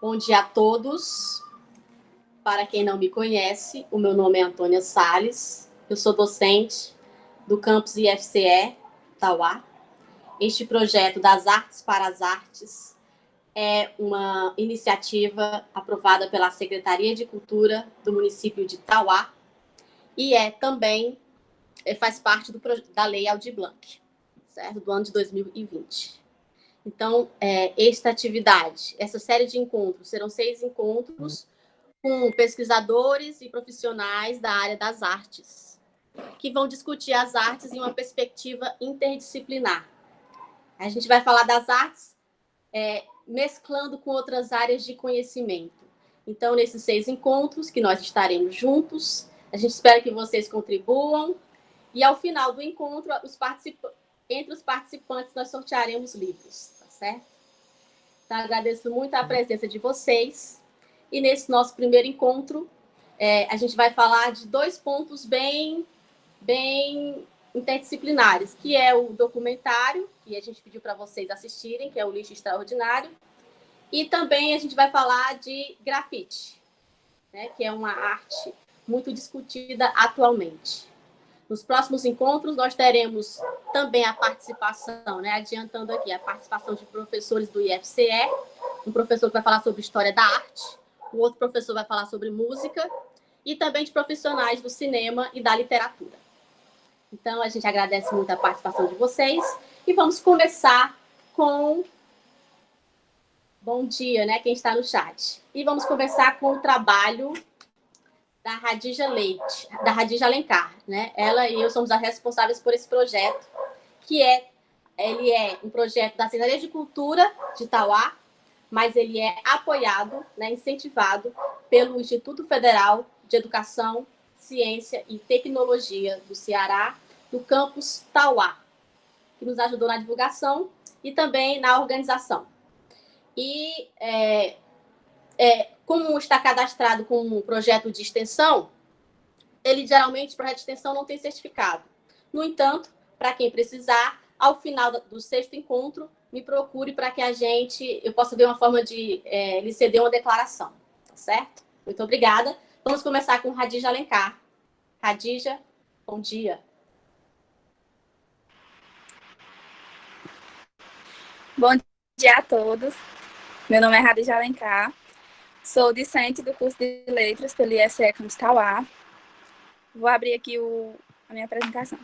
Bom dia a todos. Para quem não me conhece, o meu nome é Antônia Salles. Eu sou docente do campus IFCE, Tauá. Este projeto das Artes para as Artes é uma iniciativa aprovada pela Secretaria de Cultura do município de Tauá e também faz parte da Lei Aldir Blanc, certo? Do ano de 2020. Então, esta atividade, essa série de encontros, serão 6 encontros com pesquisadores e profissionais da área das artes, que vão discutir as artes em uma perspectiva interdisciplinar. A gente vai falar das artes mesclando com outras áreas de conhecimento. Então, nesses 6 encontros que nós estaremos juntos, a gente espera que vocês contribuam e, ao final do encontro, entre os participantes, nós sortearemos livros, tá certo? Então, agradeço muito a presença de vocês. E nesse nosso primeiro encontro, a gente vai falar de 2 pontos bem interdisciplinares, que é o documentário, que a gente pediu para vocês assistirem, que é o Lixo Extraordinário, e também a gente vai falar de grafite, né, que é uma arte muito discutida atualmente. Nos próximos encontros, nós teremos também a participação, né, adiantando aqui, a participação de professores do IFCE, um professor que vai falar sobre história da arte, o outro professor vai falar sobre música, e também de profissionais do cinema e da literatura. Então, a gente agradece muito a participação de vocês e vamos começar com... Bom dia, né, quem está no chat. E vamos começar com o trabalho da Radija Leite, da Radija Alencar, né? Ela e eu somos as responsáveis por esse projeto, que ele é um projeto da Secretaria de Cultura de Tauá, mas ele é apoiado, né, incentivado pelo Instituto Federal de Educação, Ciência e Tecnologia do Ceará, do campus Tauá, que nos ajudou na divulgação e também na organização. E como está cadastrado como um projeto de extensão, ele geralmente, projeto de extensão, não tem certificado. No entanto, para quem precisar, ao final do 6º encontro, me procure para que eu possa ver uma forma de lhe ceder uma declaração, tá certo? Muito obrigada. Vamos começar com Radija Alencar. Radija, bom dia. Bom dia a todos. Meu nome é Radija Alencar. Sou discente do curso de Letras pelo IFCE Campus Tauá. Vou abrir aqui a minha apresentação.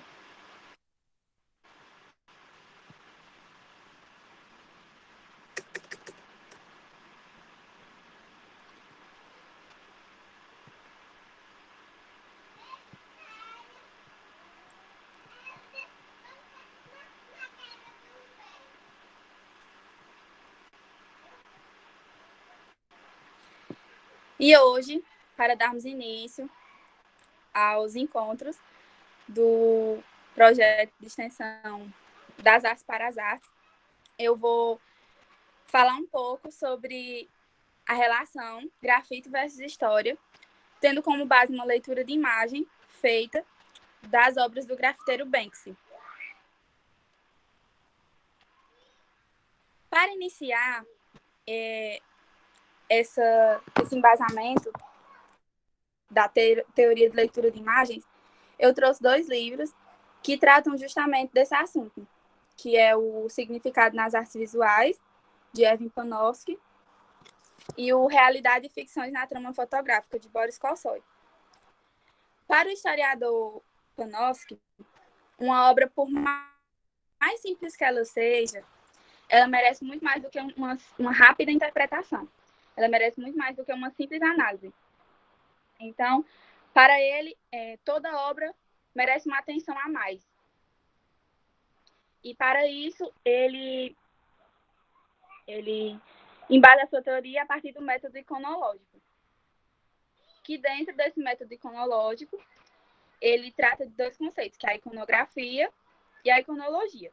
E hoje, para darmos início aos encontros do projeto de extensão das Artes para as Artes, eu vou falar um pouco sobre a relação grafite versus história, tendo como base uma leitura de imagem feita das obras do grafiteiro Banksy. Para iniciar esse embasamento da teoria de leitura de imagens, eu trouxe 2 livros que tratam justamente desse assunto, que é o Significado nas Artes Visuais, de Erwin Panofsky, e o Realidade e Ficções na Trama Fotográfica, de Boris Kolsoy. Para o historiador Panofsky, uma obra, por mais simples que ela seja, ela merece muito mais do que uma rápida interpretação. Ela merece muito mais do que uma simples análise. Então, para ele, toda obra merece uma atenção a mais. E, para isso, ele embasa a sua teoria a partir do método iconológico. Que dentro desse método iconológico, ele trata de 2 conceitos, que é a iconografia e a iconologia.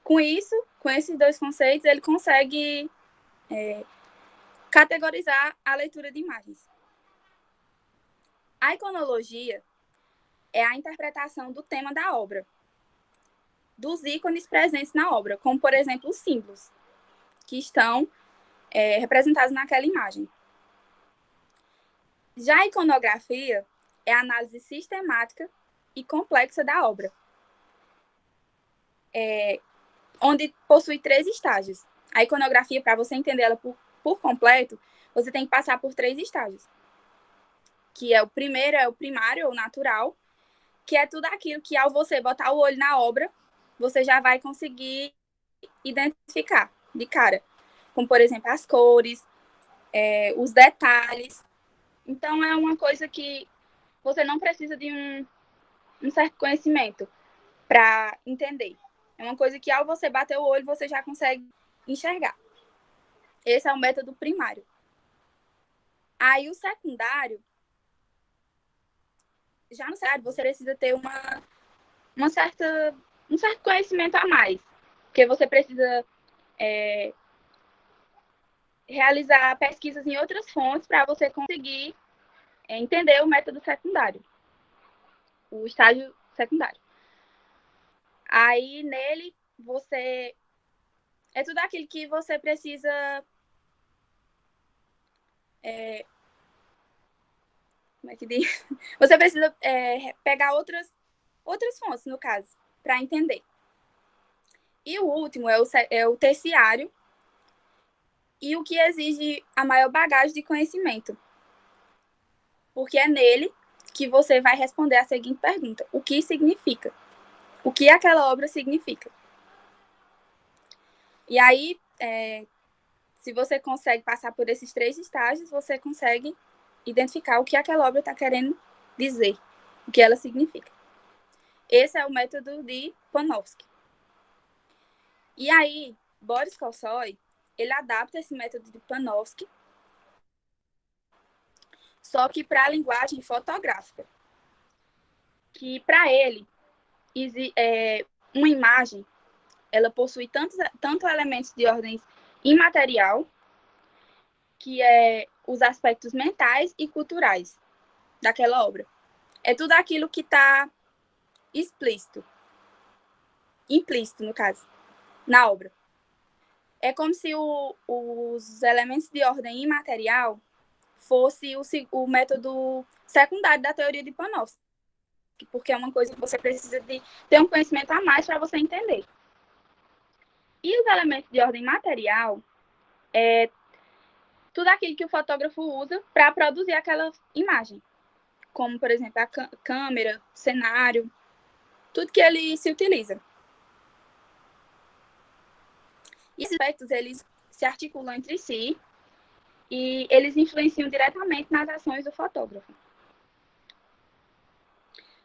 Com esses 2 conceitos, ele consegue categorizar a leitura de imagens. A iconologia é a interpretação do tema da obra, dos ícones presentes na obra, como, por exemplo, os símbolos. que estão representados naquela imagem. Já a iconografia é a análise sistemática e complexa da obra, onde possui 3 estágios. A iconografia, para você entender ela por completo, você tem que passar por 3 estágios. Que é o primeiro, é o primário ou natural, que é tudo aquilo que, ao você botar o olho na obra, você já vai conseguir identificar de cara. Como, por exemplo, as cores, os detalhes. Então, é uma coisa que você não precisa de um certo conhecimento para entender. É uma coisa que, ao você bater o olho, você já consegue enxergar. Esse é o método primário. Aí, o secundário, já no secundário, você precisa ter um certo conhecimento a mais. Porque você precisa realizar pesquisas em outras fontes para você conseguir entender o método secundário, o estágio secundário. Aí, nele, você... É tudo aquilo que você precisa... Como é que diz? Você precisa pegar outras fontes, no caso, para entender. E o último é o terciário, e o que exige a maior bagagem de conhecimento. Porque é nele que você vai responder a seguinte pergunta: o que significa? O que aquela obra significa? E aí, se você consegue passar por esses 3 estágios, você consegue identificar o que aquela obra está querendo dizer, o que ela significa. Esse é o método de Panofsky. E aí, Boris Tolstói, ele adapta esse método de Panofsky, só que para a linguagem fotográfica. Que, para ele, uma imagem, ela possui tanto elementos de ordem imaterial, que é os aspectos mentais e culturais daquela obra. É tudo aquilo que está implícito, no caso, na obra. É como se os elementos de ordem imaterial fosse o método secundário da teoria de Panofsky, porque é uma coisa que você precisa de ter um conhecimento a mais para você entender. E os elementos de ordem material é tudo aquilo que o fotógrafo usa para produzir aquela imagem, como, por exemplo, a câmera, cenário, tudo que ele se utiliza. E esses aspectos, eles se articulam entre si e eles influenciam diretamente nas ações do fotógrafo.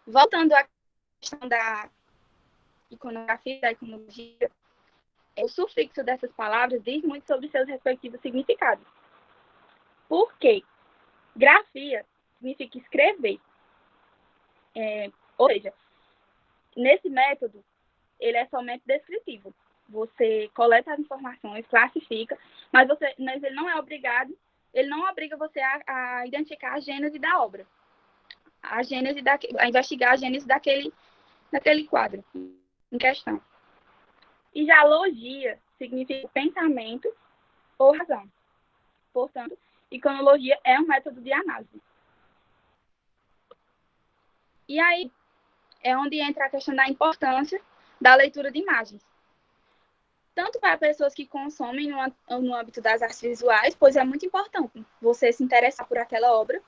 Voltando à questão da iconografia, da iconologia, o sufixo dessas palavras diz muito sobre seus respectivos significados. Por quê? Grafia significa escrever. Ou seja, nesse método, ele é somente descritivo. Você coleta as informações, classifica, mas ele não é obrigado, ele não obriga você a identificar a gênese da obra, a investigar a gênese daquele quadro em questão. E já logia significa pensamento ou razão. Portanto, iconologia é um método de análise. E aí é onde entra a questão da importância da leitura de imagens. Tanto para pessoas que consomem no âmbito das artes visuais, pois é muito importante você se interessar por aquela obra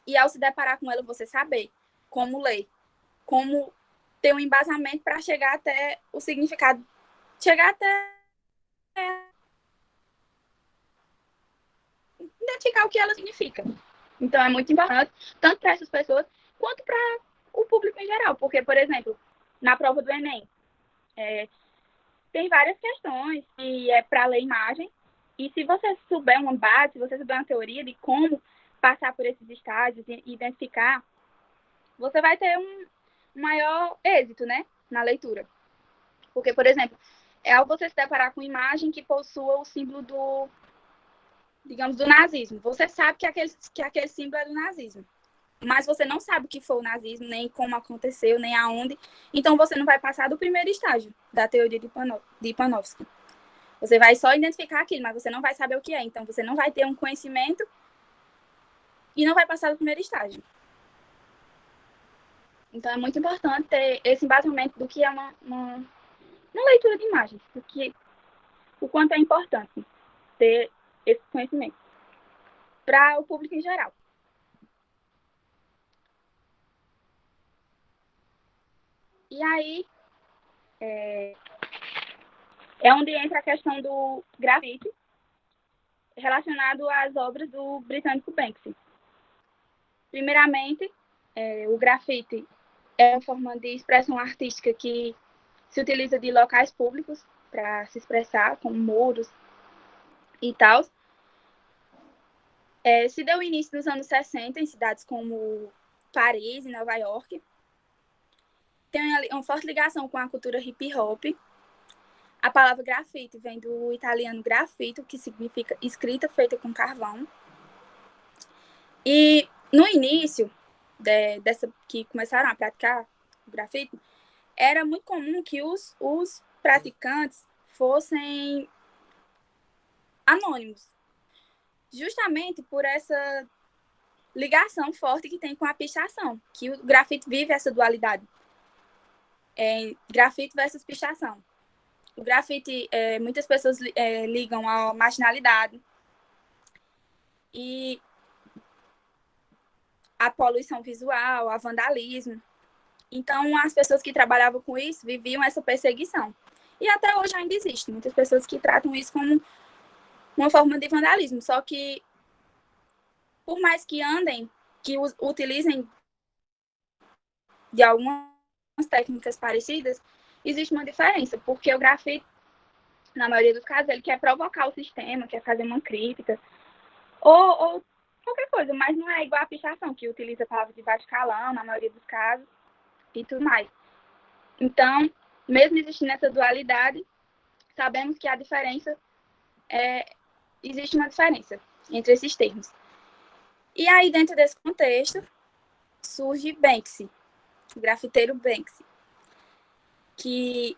e, ao se deparar com ela, você saber como ler, como ter um embasamento para chegar até o significado, chegar até identificar o que ela significa. Então, é muito importante, tanto para essas pessoas, quanto para o público em geral. Porque, por exemplo, na prova do Enem, tem várias questões que é para ler imagem. E se você souber uma base, se você souber uma teoria de como passar por esses estágios e identificar, você vai ter um maior êxito, né, na leitura. Porque, por exemplo, ao você se deparar com imagem que possua o símbolo do nazismo, você sabe que aquele símbolo é do nazismo. Mas você não sabe o que foi o nazismo, nem como aconteceu, nem aonde. Então, você não vai passar do primeiro estágio da teoria de Panofsky. Você vai só identificar aquilo, mas você não vai saber o que é. Então, você não vai ter um conhecimento e não vai passar do primeiro estágio. Então, é muito importante ter esse embasamento do que é uma leitura de imagens, o quanto é importante ter esse conhecimento para o público em geral. E aí, é onde entra a questão do grafite, relacionado às obras do britânico Banksy. Primeiramente, o grafite é uma forma de expressão artística que se utiliza de locais públicos para se expressar, como muros e tal. Se deu início nos anos 60 em cidades como Paris e Nova York. Tem uma forte ligação com a cultura hip hop. A palavra grafite vem do italiano grafito, que significa escrita feita com carvão. E no início que começaram a praticar o grafite, era muito comum que os praticantes fossem anônimos, justamente por essa ligação forte que tem com a pichação, que o grafite vive essa dualidade. Grafite versus pichação. O grafite, muitas pessoas ligam à marginalidade e a poluição visual, a vandalismo. Então, as pessoas que trabalhavam com isso viviam essa perseguição. E até hoje ainda existe muitas pessoas que tratam isso como uma forma de vandalismo. Só que, por mais que utilizem de algumas técnicas parecidas, existe uma diferença, porque o grafite, na maioria dos casos, ele quer provocar o sistema, quer fazer uma crítica, ou qualquer coisa, mas não é igual a pichação, que utiliza a palavra de baixo calão, na maioria dos casos, e tudo mais. Então, mesmo existindo essa dualidade, sabemos que existe uma diferença entre esses termos. E aí, dentro desse contexto, surge Banksy, o grafiteiro Banksy, que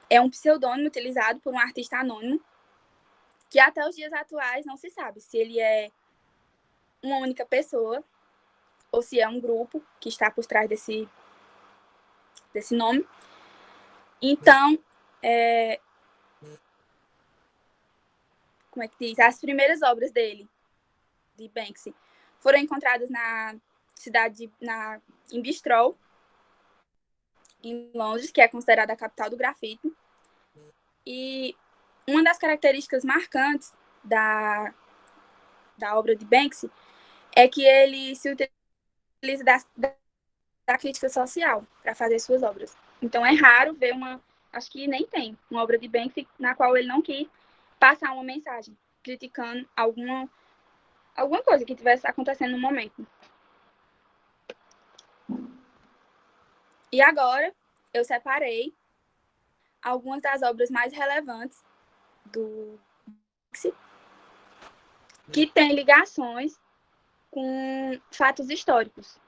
é um pseudônimo utilizado por um artista anônimo, que até os dias atuais não se sabe se ele é uma única pessoa ou se é um grupo que está por trás desse nome. Então, como é que diz? As primeiras obras dele, de Banksy, foram encontradas na cidade em Bristol, em Londres, que é considerada a capital do grafite. E uma das características marcantes da obra de Banksy é que ele se utiliza da crítica social para fazer suas obras. Então é raro ver acho que nem tem, uma obra de Banksy na qual ele não quis passar uma mensagem criticando alguma coisa que estivesse acontecendo no momento. E agora eu separei algumas das obras mais relevantes do Banksy que têm ligações com fatos históricos.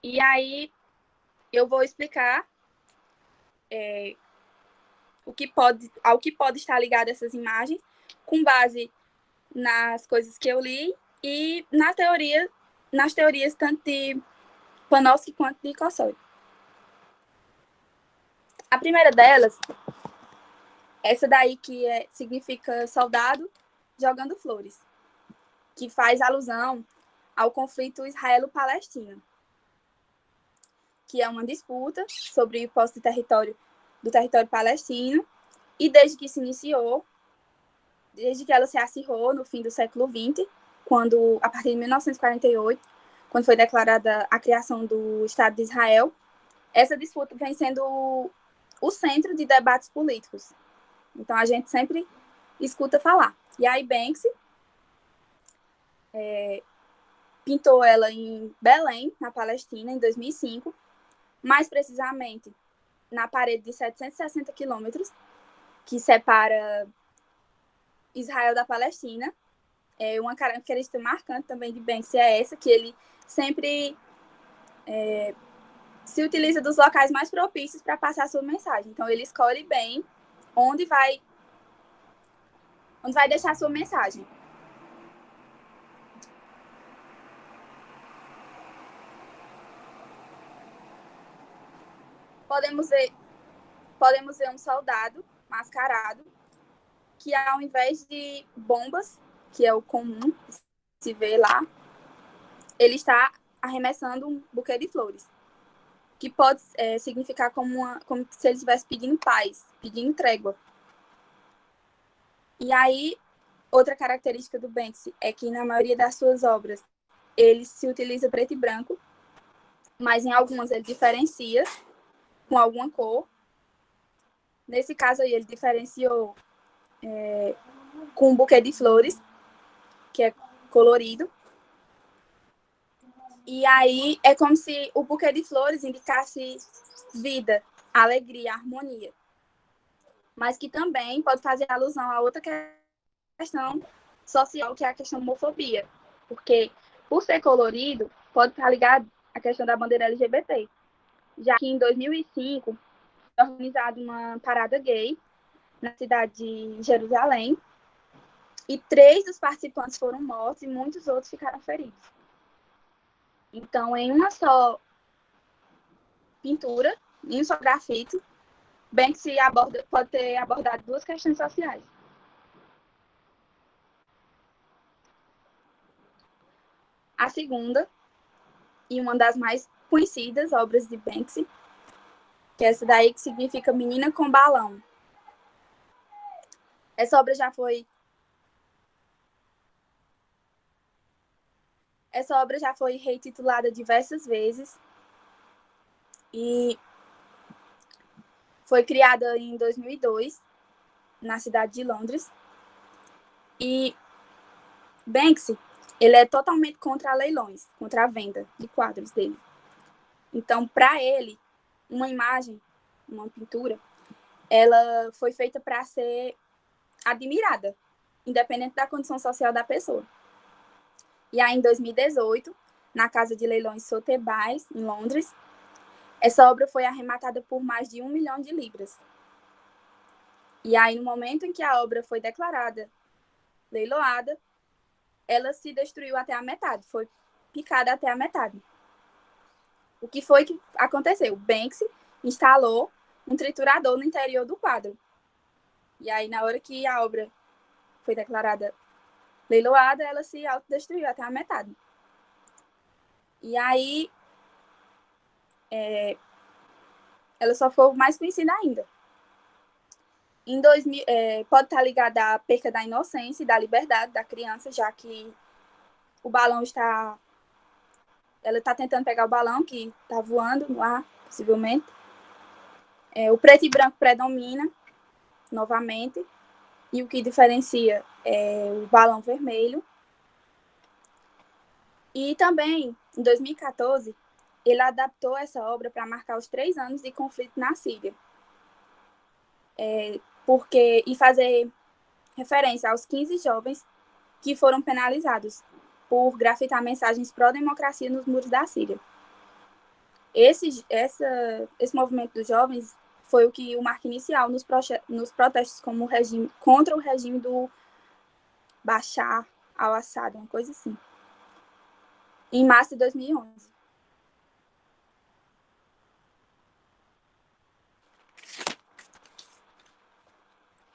E aí eu vou explicar ao que pode estar ligado essas imagens, com base nas coisas que eu li e nas teorias tanto de Panofsky quanto de Kossoi. A primeira delas, essa daí que significa soldado jogando flores, que faz alusão ao conflito israelo-palestino, que é uma disputa sobre o posse do território palestino, e desde que ela se acirrou no fim do século XX, a partir de 1948, quando foi declarada a criação do Estado de Israel, essa disputa vem sendo o centro de debates políticos. Então, a gente sempre escuta falar. E aí, Banksy pintou ela em Belém, na Palestina, em 2005, mais precisamente na parede de 760 quilômetros, que separa Israel da Palestina. Uma característica marcante também de Banksy é essa, que ele sempre se utiliza dos locais mais propícios para passar a sua mensagem. Então, ele escolhe bem onde vai deixar a sua mensagem. Podemos ver um soldado mascarado que, ao invés de bombas, que é o comum se vê lá, ele está arremessando um buquê de flores, que pode significar como se ele estivesse pedindo paz, pedindo trégua. E aí, outra característica do Banksy é que, na maioria das suas obras, ele se utiliza preto e branco, mas em algumas ele diferencia com alguma cor. Nesse caso aí, ele diferenciou com um buquê de flores, que é colorido. E aí é como se o buquê de flores indicasse vida, alegria, harmonia. Mas que também pode fazer alusão a outra questão social, que é a questão da homofobia. Porque, por ser colorido, pode estar ligado à questão da bandeira LGBT. Já que em 2005 foi organizada uma parada gay na cidade de Jerusalém, e 3 dos participantes foram mortos e muitos outros ficaram feridos. Então, em uma só pintura, em um só grafite, Banksy pode ter abordado 2 questões sociais. A segunda, e uma das mais conhecidas obras de Banksy, que é essa daí que significa Menina com Balão. Essa obra já foi reintitulada diversas vezes e foi criada em 2002 na cidade de Londres. E Banksy, ele é totalmente contra leilões, contra a venda de quadros dele. Então, para ele, uma imagem, uma pintura, ela foi feita para ser admirada, independente da condição social da pessoa. E aí, em 2018, na Casa de Leilões Sotheby's, em Londres, essa obra foi arrematada por mais de 1 milhão de libras. E aí, no momento em que a obra foi declarada leiloada, ela se destruiu até a metade, foi picada até a metade. O que foi que aconteceu? Banksy instalou um triturador no interior do quadro. E aí, na hora que a obra foi declarada leiloada, ela se autodestruiu até a metade. E aí, ela só foi mais conhecida ainda. Em 2000, pode estar ligada à perca da inocência e da liberdade da criança, já que o balão está... Ela está tentando pegar o balão que está voando no ar, possivelmente. O preto e branco predomina, novamente, e o que diferencia é o balão vermelho. E também, em 2014, ele adaptou essa obra para marcar os 3 anos de conflito na Síria. E fazer referência aos 15 jovens que foram penalizados por grafitar mensagens pró-democracia nos muros da Síria. Esse movimento dos jovens foi o que o marca inicial nos protestos contra o regime do Bashar al-Assad, uma coisa assim, em março de 2011.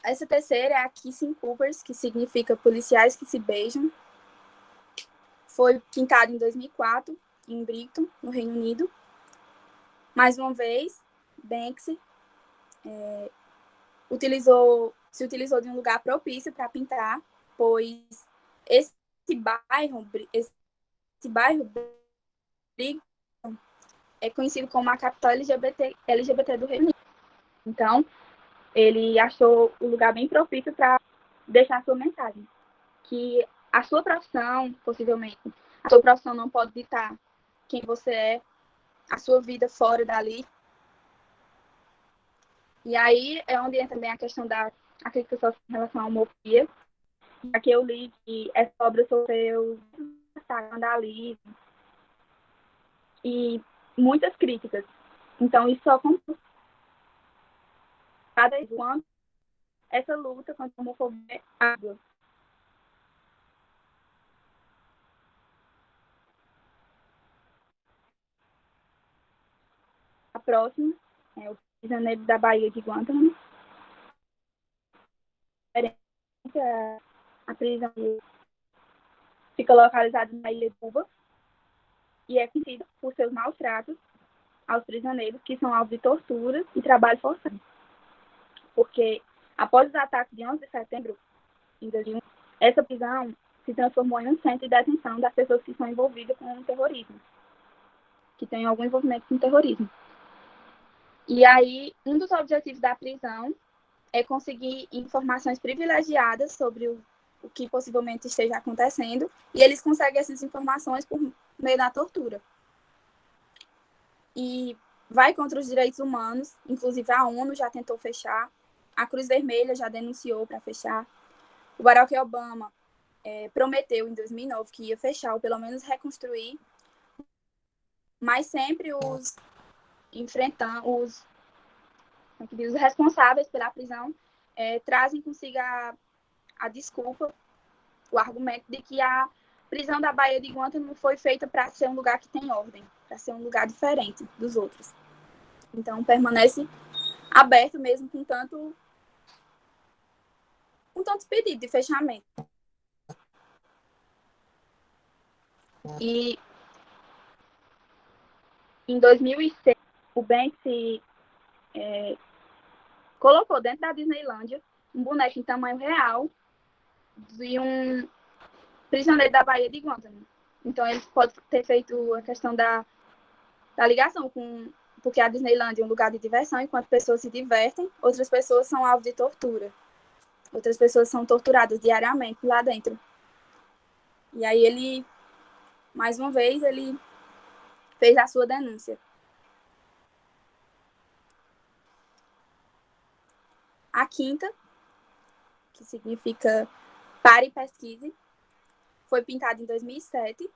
Essa terceira é a Kissing Coopers, que significa policiais que se beijam. Foi pintada em 2004, em Brighton, no Reino Unido. Mais uma vez, Banksy se utilizou de um lugar propício para pintar, pois esse bairro Brighton é conhecido como a capital LGBT do Reino Unido. Então, ele achou o lugar bem propício para deixar a sua mensagem. Que a sua profissão, possivelmente, a sua profissão não pode ditar quem você é, a sua vida fora dali. E aí é onde entra também a questão da crítica social em relação à homofobia. Aqui eu li que essa obra sofreu vandalismo e muitas críticas. Então, isso só compõe cada quanto essa luta contra a homofobia é árdua. A próxima é o prisioneiro da Baía de Guantánamo. A prisão fica localizada na ilha de Cuba e é conhecida por seus maus tratos aos prisioneiros que são alvo de tortura e trabalho forçado. Porque após os ataques de 11 de setembro de 2001, essa prisão se transformou em um centro de detenção das pessoas que são envolvidas com o terrorismo, que têm algum envolvimento com o terrorismo. E aí, um dos objetivos da prisão é conseguir informações privilegiadas sobre o que possivelmente esteja acontecendo, e eles conseguem essas informações por meio da tortura. E vai contra os direitos humanos, inclusive a ONU já tentou fechar, a Cruz Vermelha já denunciou para fechar, o Barack Obama prometeu em 2009 que ia fechar, ou pelo menos reconstruir, mas sempre os responsáveis pela prisão trazem consigo a desculpa, o argumento de que a prisão da Baía de Guantánamo foi feita para ser um lugar que tem ordem, para ser um lugar diferente dos outros. Então, permanece aberto mesmo com tanto pedido de fechamento. E em 2006, o Banksy colocou dentro da Disneylândia um boneco em tamanho real de um prisioneiro da Baía de Guantánamo. Então, eles podem ter feito a questão da ligação com... Porque a Disneylândia é um lugar de diversão, enquanto pessoas se divertem, outras pessoas são alvo de tortura. Outras pessoas são torturadas diariamente lá dentro. E aí ele, mais uma vez, ele fez a sua denúncia. A quinta, que significa Pare e Pesquise, foi pintada em 2007.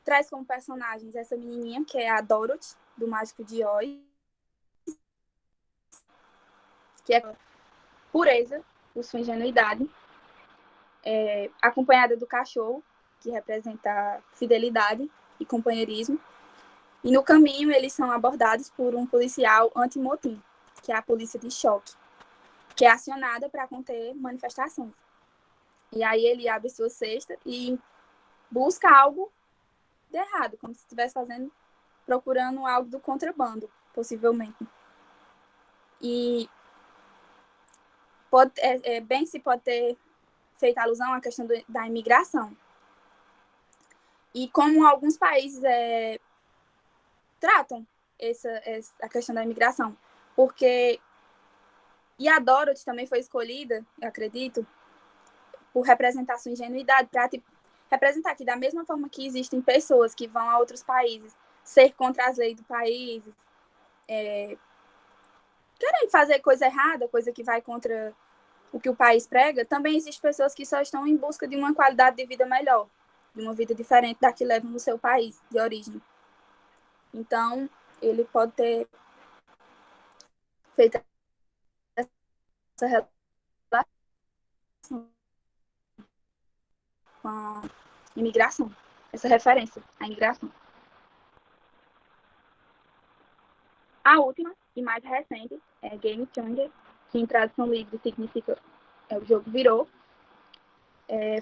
Traz como personagens essa menininha, que é a Dorothy, do Mágico de Oz, que é pureza, por sua ingenuidade, acompanhada do cachorro, que representa fidelidade e companheirismo. E no caminho eles são abordados por um policial anti-motim, que é a polícia de choque, que é acionada para conter manifestações. E aí ele abre sua cesta e busca algo de errado, como se estivesse procurando algo do contrabando, possivelmente. E bem se pode ter feito alusão à questão da imigração. E como alguns países tratam a questão da imigração. Porque... E a Dorothy também foi escolhida, eu acredito, por representar sua ingenuidade, para representar que da mesma forma que existem pessoas que vão a outros países ser contra as leis do país, querem fazer coisa errada, coisa que vai contra o que o país prega, também existem pessoas que só estão em busca de uma qualidade de vida melhor, de uma vida diferente da que levam no seu país de origem. Então, ele pode ter feito essa relação com a imigração, essa referência à imigração. A última e mais recente é Game Changer, que em tradução livre significa o jogo virou.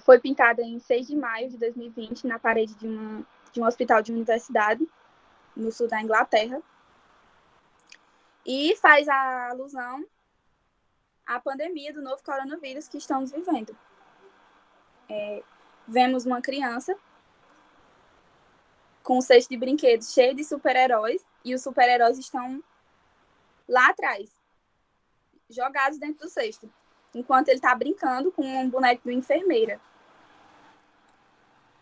Foi pintada em 6 de maio de 2020 na parede de um hospital de universidade no sul da Inglaterra. E faz a alusão à pandemia do novo coronavírus que estamos vivendo. Vemos uma criança com um cesto de brinquedos cheio de super-heróis, e os super-heróis estão lá atrás, jogados dentro do cesto, enquanto ele está brincando com um boneco de enfermeira.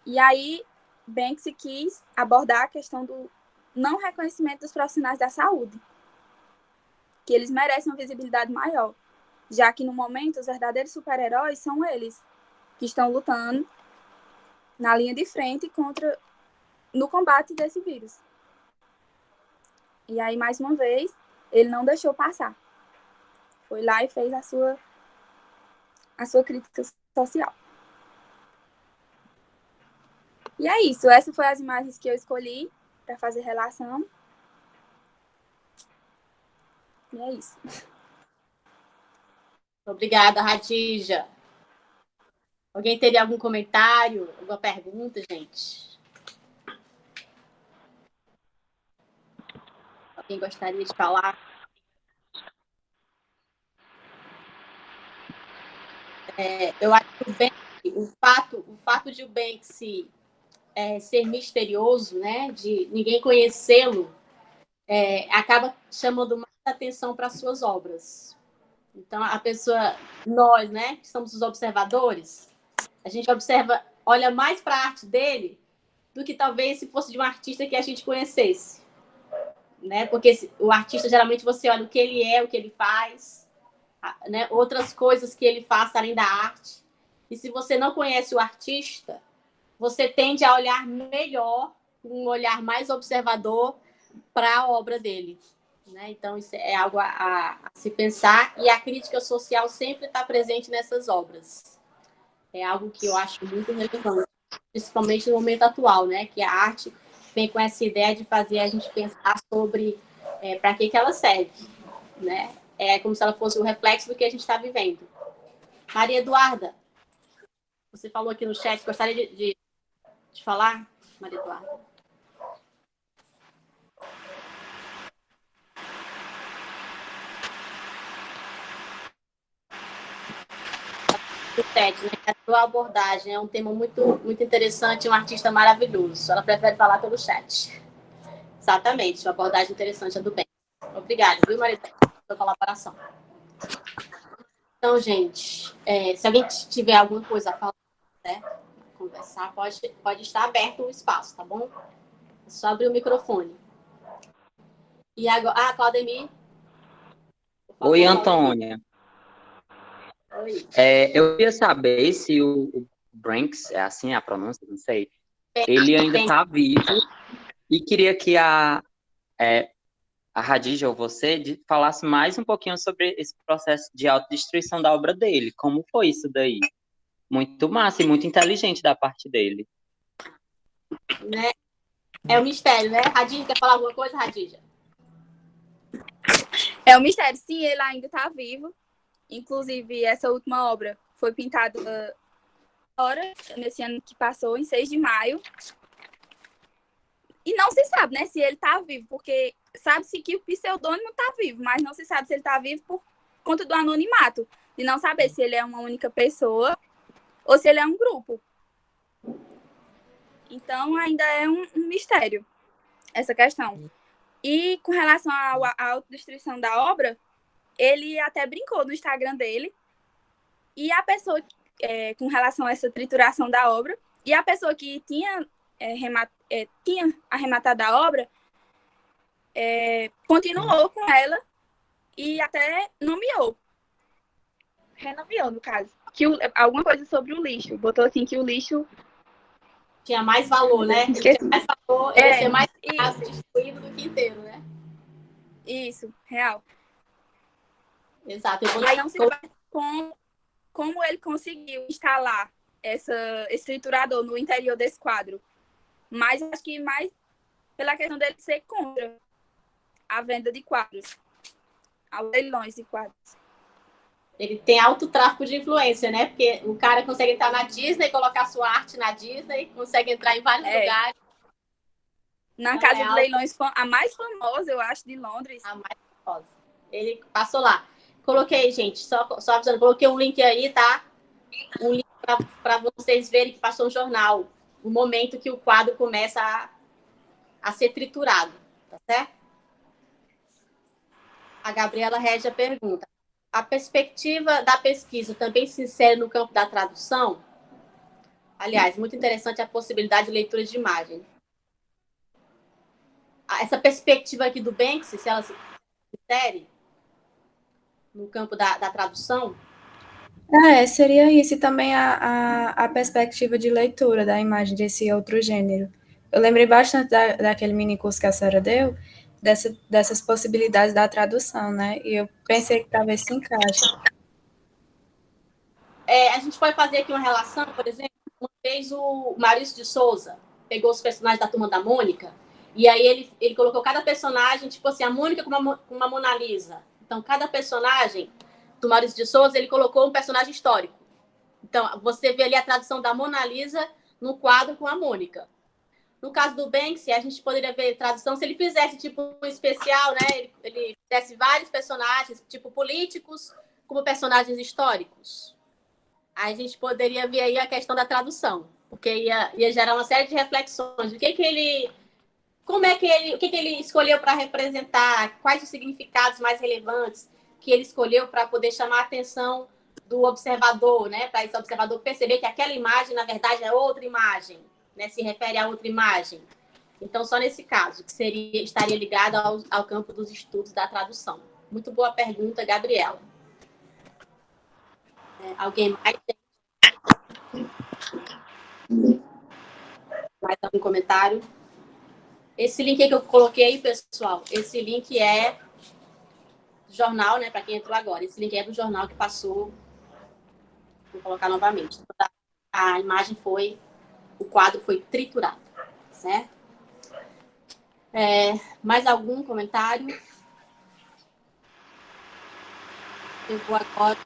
E aí, Banksy quis abordar a questão do não reconhecimento dos profissionais da saúde, que eles merecem uma visibilidade maior, já que no momento os verdadeiros super-heróis são eles, que estão lutando na linha de frente no combate desse vírus. E aí, mais uma vez, ele não deixou passar. Foi lá e fez a sua a sua crítica social. E é isso, essas foram as imagens que eu escolhi para fazer relação. E é isso. Obrigada, Radija. Alguém teria algum comentário, alguma pergunta, gente? Alguém gostaria de falar? Eu acho que o fato de o Banksy ser misterioso, né, de ninguém conhecê-lo, acaba chamando mais atenção para as suas obras. Então, a pessoa, nós, né, que somos os observadores, a gente observa, olha mais para a arte dele do que talvez se fosse de um artista que a gente conhecesse, né? Porque o artista, geralmente, você olha o que ele é, o que ele faz, né? Outras coisas que ele faz além da arte. E se você não conhece o artista, você tende a olhar melhor, um olhar mais observador para a obra dele. Né? Então, isso é algo a se pensar, e a crítica social sempre está presente nessas obras. É algo que eu acho muito relevante, principalmente no momento atual, né? Que a arte vem com essa ideia de fazer a gente pensar sobre para que ela serve. Né? É como se ela fosse o reflexo do que a gente está vivendo. Maria Eduarda, você falou aqui no chat, gostaria de falar, Maria Eduarda? Né? A sua abordagem é um tema muito, muito interessante, um artista maravilhoso. Ela prefere falar pelo chat. Exatamente, uma abordagem interessante, a do bem. Obrigada, viu, Maria, pela colaboração. Então, gente, se alguém tiver alguma coisa a falar, né, conversar, pode estar aberto o espaço, tá bom? É só abrir o microfone. E agora, Claudemir. Oi, Antônia. Oi. Eu queria saber se o Banks, é assim a pronúncia, não sei, ele ainda está vivo, e queria que a Radija ou você falasse mais um pouquinho sobre esse processo de autodestruição da obra dele. Como foi isso daí? Muito massa e muito inteligente da parte dele. Né? É um mistério, né? Radija, quer falar alguma coisa, Radija? É um mistério. Sim, ele ainda está vivo. Inclusive, essa última obra foi pintada agora, nesse ano que passou, em 6 de maio. E não se sabe, né, se ele está vivo, porque sabe-se que o pseudônimo está vivo, mas não se sabe se ele está vivo por conta do anonimato, de não saber se ele é uma única pessoa ou se ele é um grupo. Então, ainda é um mistério essa questão. E com relação à autodestruição da obra, ele até brincou no Instagram dele, e a pessoa, com relação a essa trituração da obra, e a pessoa que tinha arrematado a obra, continuou com ela e até renomeou, no caso, alguma coisa sobre o lixo. Botou assim que o lixo tinha mais valor, né? Tinha mais valor, ele ia ser mais destruído do que inteiro, né? Isso, real. Exato. E aí não se sabe como ele conseguiu instalar esse triturador no interior desse quadro. Mas acho que mais pela questão dele ser contra a venda de quadros, aos leilões de quadros. Ele tem alto tráfico de influência, né? Porque o cara consegue entrar na Disney, colocar sua arte na Disney, consegue entrar em vários lugares. Na casa de leilões, a mais famosa, eu acho, de Londres. A mais famosa. Ele passou lá. Coloquei, gente, só avisando, coloquei um link aí, tá? Um link para vocês verem que passou um jornal. O momento que o quadro começa a ser triturado, tá certo? A Gabriela Regia pergunta: a perspectiva da pesquisa também se insere no campo da tradução? Aliás, muito interessante a possibilidade de leitura de imagem. Essa perspectiva aqui do Banksy, se ela se insere no campo da tradução? Seria isso, e também a perspectiva de leitura da imagem desse outro gênero. Eu lembrei bastante daquele mini curso que a senhora deu, dessas possibilidades da tradução, né? E eu pensei que talvez se encaixe. a gente pode fazer aqui uma relação, por exemplo, uma vez o Maurício de Souza pegou os personagens da Turma da Mônica, e aí ele colocou cada personagem, tipo assim, a Mônica com uma Mona Lisa. Então, cada personagem do Maurício de Souza, ele colocou um personagem histórico. Então, você vê ali a tradução da Mona Lisa no quadro com a Mônica. No caso do Banksy, a gente poderia ver tradução se ele fizesse tipo um especial, né? Ele fizesse vários personagens, tipo políticos, como personagens históricos. Aí a gente poderia ver aí a questão da tradução, porque ia gerar uma série de reflexões. O que ele escolheu para representar, quais os significados mais relevantes que ele escolheu para poder chamar a atenção do observador, né? Para esse observador perceber que aquela imagem, na verdade, é outra imagem, né? Se refere a outra imagem. Então, só nesse caso, que estaria ligado ao campo dos estudos da tradução. Muito boa pergunta, Gabriela. Alguém mais tem? Mais algum comentário? Esse link que eu coloquei aí, pessoal, esse link é do jornal, né? Para quem entrou agora. Esse link é do jornal que passou. Vou colocar novamente. A imagem o quadro foi triturado, certo? Mais algum comentário? Eu vou agora.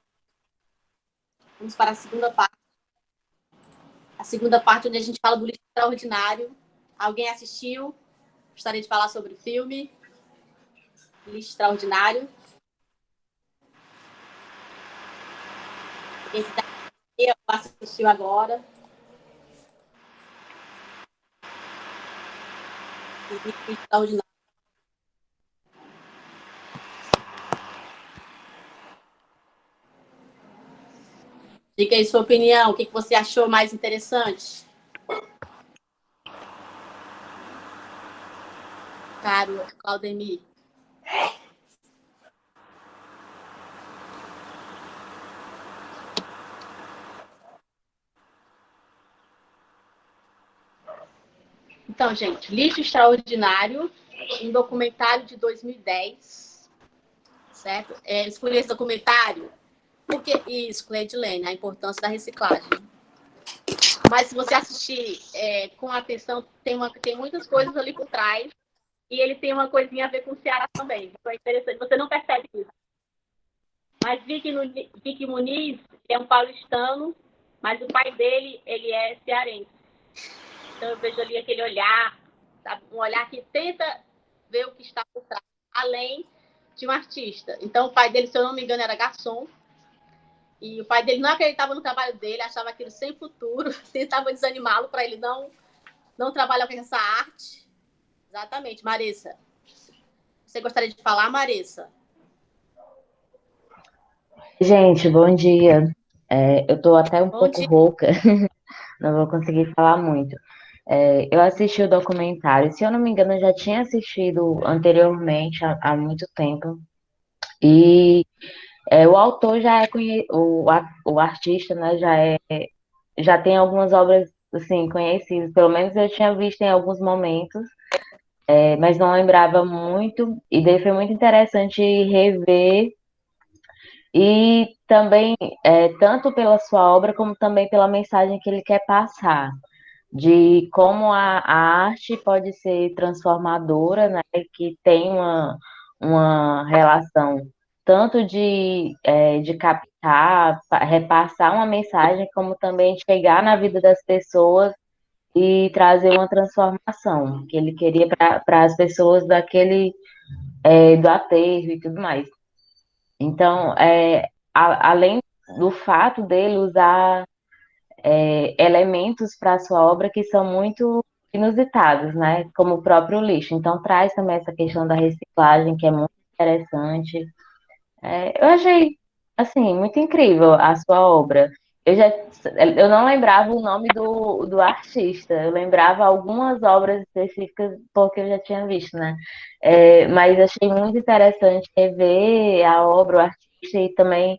Vamos para a segunda parte. A segunda parte onde a gente fala do lixo extraordinário. Alguém assistiu? Gostaria de falar sobre o filme Lixo Extraordinário. Quem assistiu agora? Lixo Extraordinário. Diga aí sua opinião. O que você achou mais interessante? Caro Claudemir. Então, gente, Lixo Extraordinário, um documentário de 2010, certo? Escolhi esse documentário porque isso, Cleidilene, a importância da reciclagem. Mas se você assistir com atenção, tem muitas coisas ali por trás e ele tem uma coisinha a ver com o Ceará também. Então é interessante, você não percebe isso. Mas Vicky Muniz é um paulistano, mas o pai dele, ele é cearense. Então eu vejo ali aquele olhar, sabe? Um olhar que tenta ver o que está por trás, além de um artista. Então o pai dele, se eu não me engano, era garçom. E o pai dele não acreditava no trabalho dele, achava aquilo sem futuro, tentava desanimá-lo para ele não trabalhar com essa arte. Exatamente, Marissa. Você gostaria de falar, Marissa? Gente, bom dia. Eu tô até um Bom pouco dia. rouca, não vou conseguir falar muito. Eu assisti o documentário, se eu não me engano, eu já tinha assistido anteriormente, há muito tempo. E o autor já é o artista, né, já tem algumas obras assim conhecidas, pelo menos eu tinha visto em alguns momentos, mas não lembrava muito, e daí foi muito interessante rever. E também, tanto pela sua obra, como também pela mensagem que ele quer passar, de como a arte pode ser transformadora, né? Que tem uma relação tanto de captar, repassar uma mensagem, como também chegar na vida das pessoas e trazer uma transformação que ele queria para as pessoas do aterro e tudo mais. Então, além do fato dele usar elementos para a sua obra que são muito inusitados, né? Como o próprio lixo. Então, traz também essa questão da reciclagem, que é muito interessante. Eu achei, assim, muito incrível a sua obra. Eu não lembrava o nome do artista, eu lembrava algumas obras específicas porque eu já tinha visto, né? Mas achei muito interessante rever a obra, o artista e também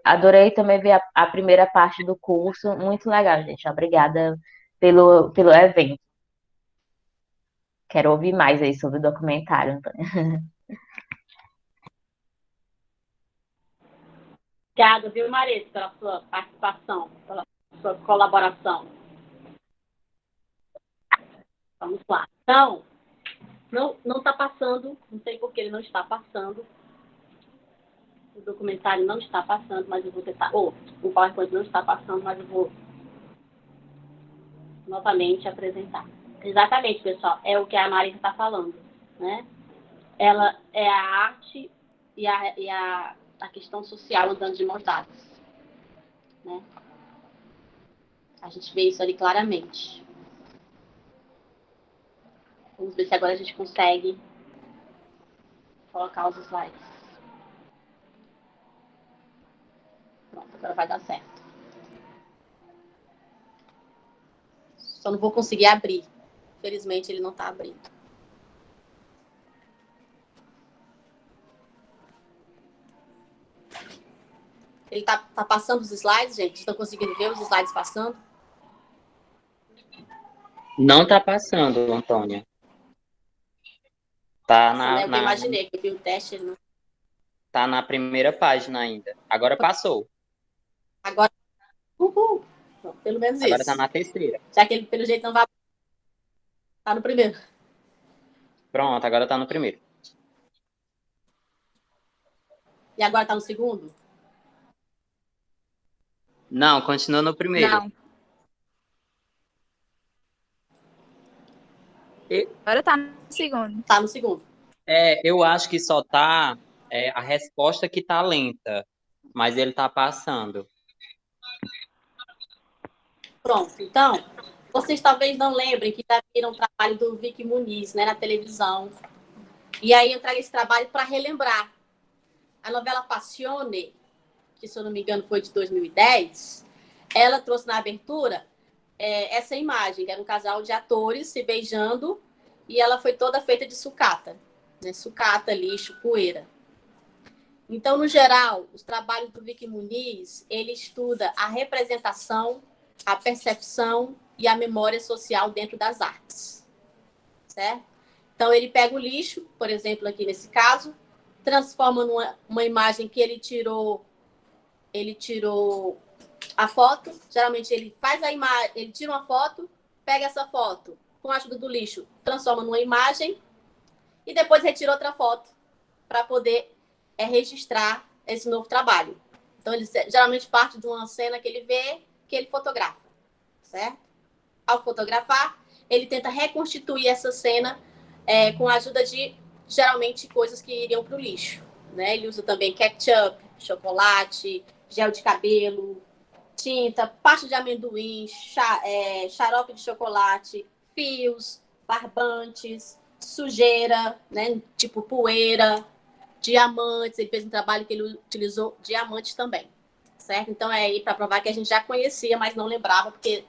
adorei também ver a primeira parte do curso, muito legal, gente. Obrigada pelo evento. Quero ouvir mais aí sobre o documentário, Antônia. Obrigada, viu, Marisa, pela sua participação, pela sua colaboração. Vamos lá. Então, não está passando, não sei por que ele não está passando. O documentário não está passando, mas eu vou tentar. O PowerPoint não está passando, mas eu vou novamente apresentar. Exatamente, pessoal, é o que a Marisa está falando, né? Ela é a arte e a questão social andando de mãos dadas, né? A gente vê isso ali claramente. Vamos ver se agora a gente consegue colocar os slides. Pronto, agora vai dar certo. Só não vou conseguir abrir. Infelizmente, ele não está abrindo. Ele tá passando os slides, gente? Estão conseguindo ver os slides passando? Não tá passando, Antônia. Tá Eu imaginei que eu vi o teste. Ele não... Tá na primeira página ainda. Agora passou. Agora, uhul. Bom, pelo menos Agora isso. tá na terceira. Já que ele, pelo jeito, não vai... Tá no primeiro. Pronto, agora tá no primeiro. E agora tá no segundo? Não, continua no primeiro. Não. Agora tá no segundo. Tá no segundo. Eu acho que só tá a resposta que tá lenta, mas ele tá passando. Pronto, então, vocês talvez não lembrem que já viram um trabalho do Vic Muniz, né, na televisão. E aí eu trago esse trabalho para relembrar. A novela Passione, que se eu não me engano foi de 2010, ela trouxe na abertura essa imagem, que era um casal de atores se beijando, e ela foi toda feita de sucata, né? Sucata, lixo, poeira. Então, no geral, os trabalhos do Vic Muniz, ele estuda a representação, a percepção e a memória social dentro das artes, certo? Então, ele pega o lixo, por exemplo, aqui nesse caso, transforma numa imagem que ele tirou a foto. Geralmente ele faz a imagem, ele tira uma foto, pega essa foto com a ajuda do lixo, transforma numa imagem e depois retira outra foto para poder registrar esse novo trabalho. Então ele geralmente parte de uma cena que ele vê, que ele fotografa, certo? Ao fotografar, ele tenta reconstituir essa cena com a ajuda de geralmente coisas que iriam para o lixo, né? Ele usa também ketchup, chocolate, gel de cabelo, tinta, pasta de amendoim, xarope de chocolate, fios, barbantes, sujeira, né? Tipo poeira, diamantes. Ele fez um trabalho que ele utilizou diamantes também, certo? Então é aí para provar que a gente já conhecia, mas não lembrava porque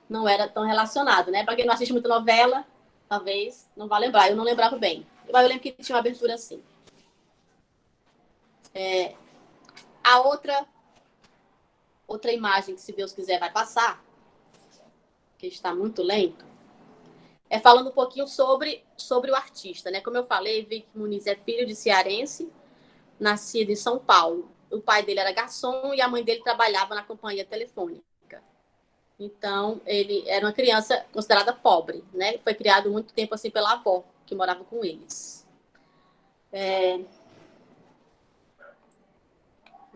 não era tão relacionado, né? Para quem não assiste muita novela, talvez não vá lembrar. Eu não lembrava bem. Mas eu lembro que tinha uma abertura assim. A outra imagem que, se Deus quiser, vai passar, que está muito lento, é falando um pouquinho sobre o artista, né? Como eu falei, Vic Muniz é filho de cearense, nascido em São Paulo. O pai dele era garçom e a mãe dele trabalhava na companhia telefônica. Então, ele era uma criança considerada pobre, né? Foi criado muito tempo assim pela avó, que morava com eles.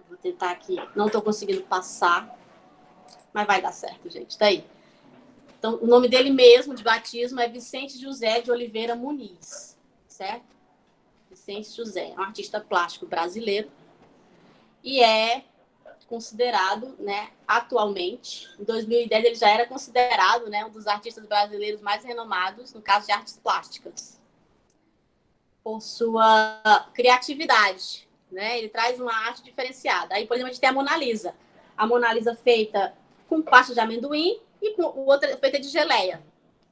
Vou tentar aqui. Não estou conseguindo passar, mas vai dar certo, gente. Tá aí. Então, o nome dele mesmo, de batismo, é Vicente José de Oliveira Muniz, certo? Vicente José, é um artista plástico brasileiro e é considerado, né, atualmente, em 2010 ele já era considerado, né, um dos artistas brasileiros mais renomados no caso de artes plásticas, por sua criatividade, né? Ele traz uma arte diferenciada. Aí, por exemplo, a gente tem a Mona Lisa. A Mona Lisa feita com pasta de amendoim e com outra feita de geleia,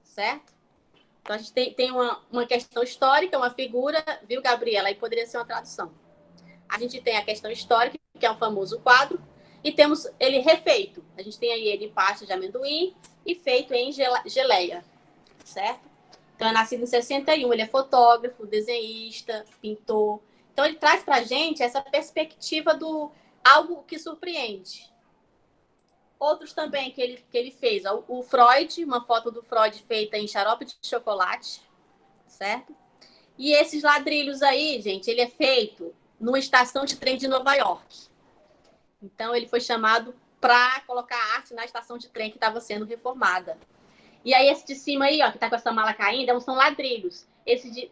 certo? Então, a gente tem uma questão histórica, uma figura, viu, Gabriela? Aí poderia ser uma tradução. A gente tem a questão histórica, que é o famoso quadro, e temos ele refeito. A gente tem aí ele em pasta de amendoim e feito em geleia, certo? Então, é nascido em 61, ele é fotógrafo, desenhista, pintor. Então, ele traz para a gente essa perspectiva algo que surpreende. Outros também que ele fez. O Freud, uma foto do Freud feita em xarope de chocolate, certo? E esses ladrilhos aí, gente, ele é feito numa estação de trem de Nova York. Então, ele foi chamado para colocar arte na estação de trem que estava sendo reformada. E aí, esse de cima aí, ó, que tá com essa mala caindo, são ladrilhos. Esse de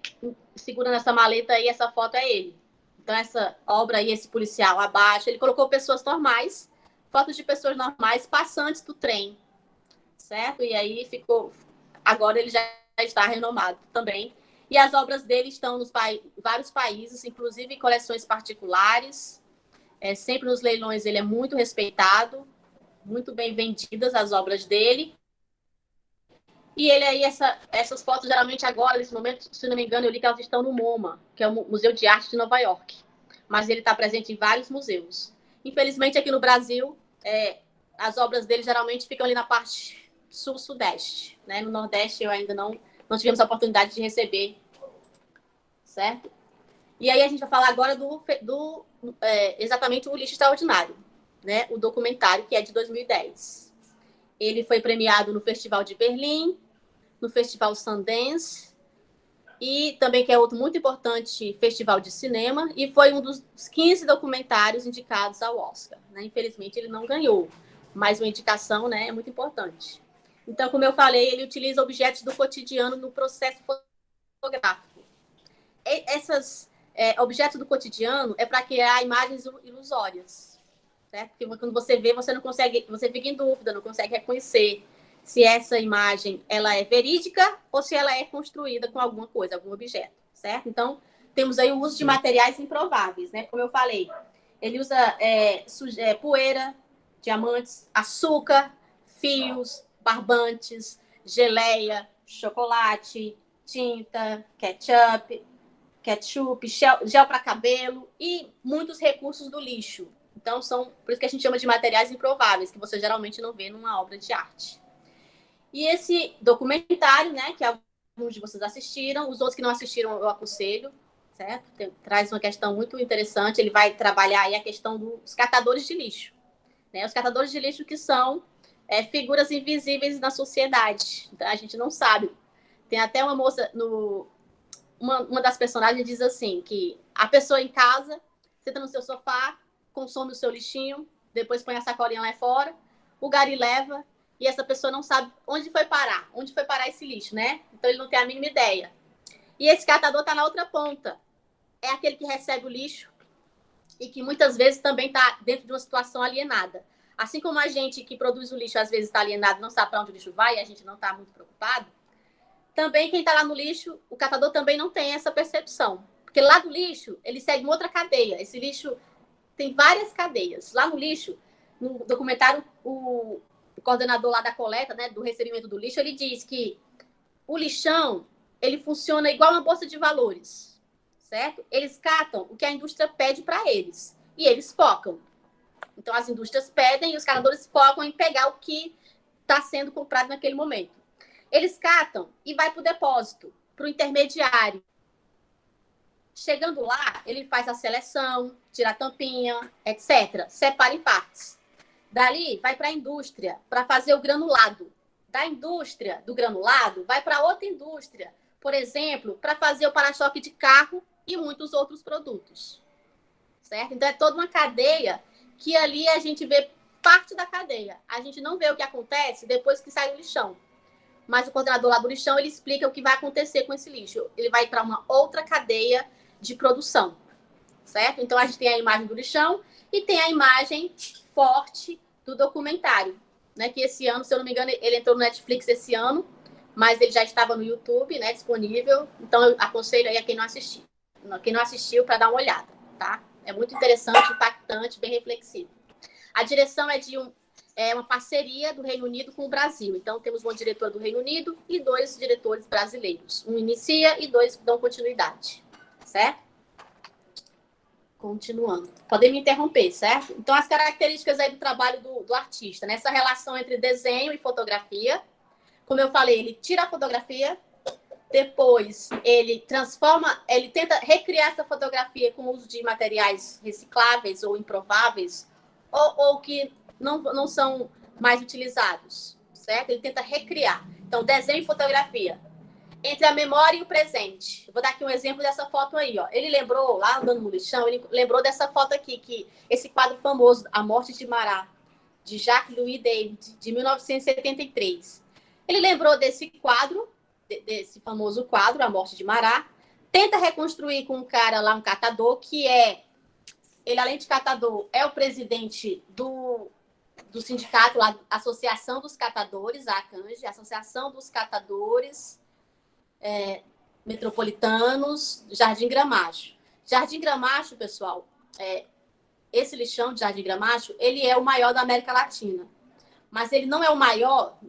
segurando essa maleta aí, essa foto é ele. Então, essa obra aí, esse policial abaixo, ele colocou pessoas normais, fotos de pessoas normais, passantes do trem, certo? E aí ficou... Agora ele já está renomado também. E as obras dele estão nos vários países, inclusive em coleções particulares. Sempre nos leilões ele é muito respeitado, muito bem vendidas as obras dele. E ele aí, essas fotos, geralmente agora, nesse momento, se não me engano, eu li que elas estão no MoMA, que é o Museu de Arte de Nova York. Mas ele está presente em vários museus. Infelizmente, aqui no Brasil, as obras dele geralmente ficam ali na parte sul-sudeste. Né? No Nordeste, eu ainda não tivemos a oportunidade de receber, certo? E aí a gente vai falar agora exatamente o Lixo Extraordinário, né? O documentário, que é de 2010. Ele foi premiado no Festival de Berlim, no Festival Sundance, e também, que é outro muito importante, Festival de Cinema, e foi um dos 15 documentários indicados ao Oscar. Né? Infelizmente, ele não ganhou, mas uma indicação, né, é muito importante. Então, como eu falei, ele utiliza objetos do cotidiano no processo fotográfico. Esses objetos do cotidiano é para criar imagens ilusórias. Certo? Porque quando você vê, você não consegue, você fica em dúvida, não consegue reconhecer se essa imagem ela é verídica ou se ela é construída com alguma coisa, algum objeto, certo? Então, temos aí o uso de materiais improváveis, né? Como eu falei, ele usa poeira, diamantes, açúcar, fios, barbantes, geleia, chocolate, tinta, ketchup, gel para cabelo e muitos recursos do lixo. Então, por isso que a gente chama de materiais improváveis, que você geralmente não vê numa obra de arte. E esse documentário, né, que alguns de vocês assistiram, os outros que não assistiram eu aconselho, certo? Traz uma questão muito interessante, ele vai trabalhar aí a questão dos catadores de lixo. Né? Os catadores de lixo que são figuras invisíveis na sociedade, então, a gente não sabe. Tem até uma moça, uma das personagens diz assim, que a pessoa em casa, senta no seu sofá, consome o seu lixinho, depois põe a sacolinha lá fora, o gari leva, e essa pessoa não sabe onde foi parar esse lixo, né? Então ele não tem a mínima ideia. E esse catador está na outra ponta. É aquele que recebe o lixo e que muitas vezes também está dentro de uma situação alienada. Assim como a gente que produz o lixo às vezes está alienado, não sabe para onde o lixo vai e a gente não está muito preocupado, também quem está lá no lixo, o catador também não tem essa percepção. Porque lá do lixo, ele segue uma outra cadeia. Esse lixo tem várias cadeias. Lá no lixo, no documentário, o coordenador lá da coleta, né, do recebimento do lixo, ele diz que o lixão, ele funciona igual uma bolsa de valores, certo? Eles catam o que a indústria pede para eles e eles focam. Então, as indústrias pedem e os catadores focam em pegar o que está sendo comprado naquele momento. Eles catam e vai para o depósito, para o intermediário. Chegando lá, ele faz a seleção, tira a tampinha, etc. Separa em partes. Dali, vai para a indústria para fazer o granulado. Da indústria do granulado, vai para outra indústria, por exemplo, para fazer o para-choque de carro e muitos outros produtos. Certo? Então, é toda uma cadeia que ali a gente vê parte da cadeia. A gente não vê o que acontece depois que sai o lixão. Mas o coordenador lá do lixão, ele explica o que vai acontecer com esse lixo. Ele vai para uma outra cadeia de produção, certo? Então, a gente tem a imagem do lixão e tem a imagem forte do documentário, né? Que esse ano, se eu não me engano, ele entrou no Netflix esse ano, mas ele já estava no YouTube, né? Disponível. Então, eu aconselho aí a quem não assistiu para dar uma olhada, tá? É muito interessante, impactante, bem reflexivo. A direção é uma parceria do Reino Unido com o Brasil. Então, temos uma diretora do Reino Unido e 2 diretores brasileiros. Um inicia e 2 dão continuidade. Certo? Continuando. Podem me interromper, certo? Então, as características aí do trabalho do artista, né? Essa relação entre desenho e fotografia. Como eu falei, ele tira a fotografia, Depois, ele tenta recriar essa fotografia com o uso de materiais recicláveis ou improváveis, ou que não são mais utilizados, certo? Ele tenta recriar. Então, desenho e fotografia. Entre a memória e o presente. Eu vou dar aqui um exemplo dessa foto aí, ó. Ele lembrou, lá andando no lixão, ele lembrou dessa foto aqui, esse quadro famoso, A Morte de Marat, de Jacques Louis David, de 1973. Ele lembrou desse quadro, desse famoso quadro, A Morte de Marat, tenta reconstruir com um cara lá, um catador, ele, além de catador, é o presidente do sindicato, lá, Associação dos Catadores, a ACANJ, Associação dos Catadores Metropolitanos, Jardim Gramacho. Jardim Gramacho, pessoal, esse lixão de Jardim Gramacho, ele é o maior da América Latina. Mas ele não é o maior,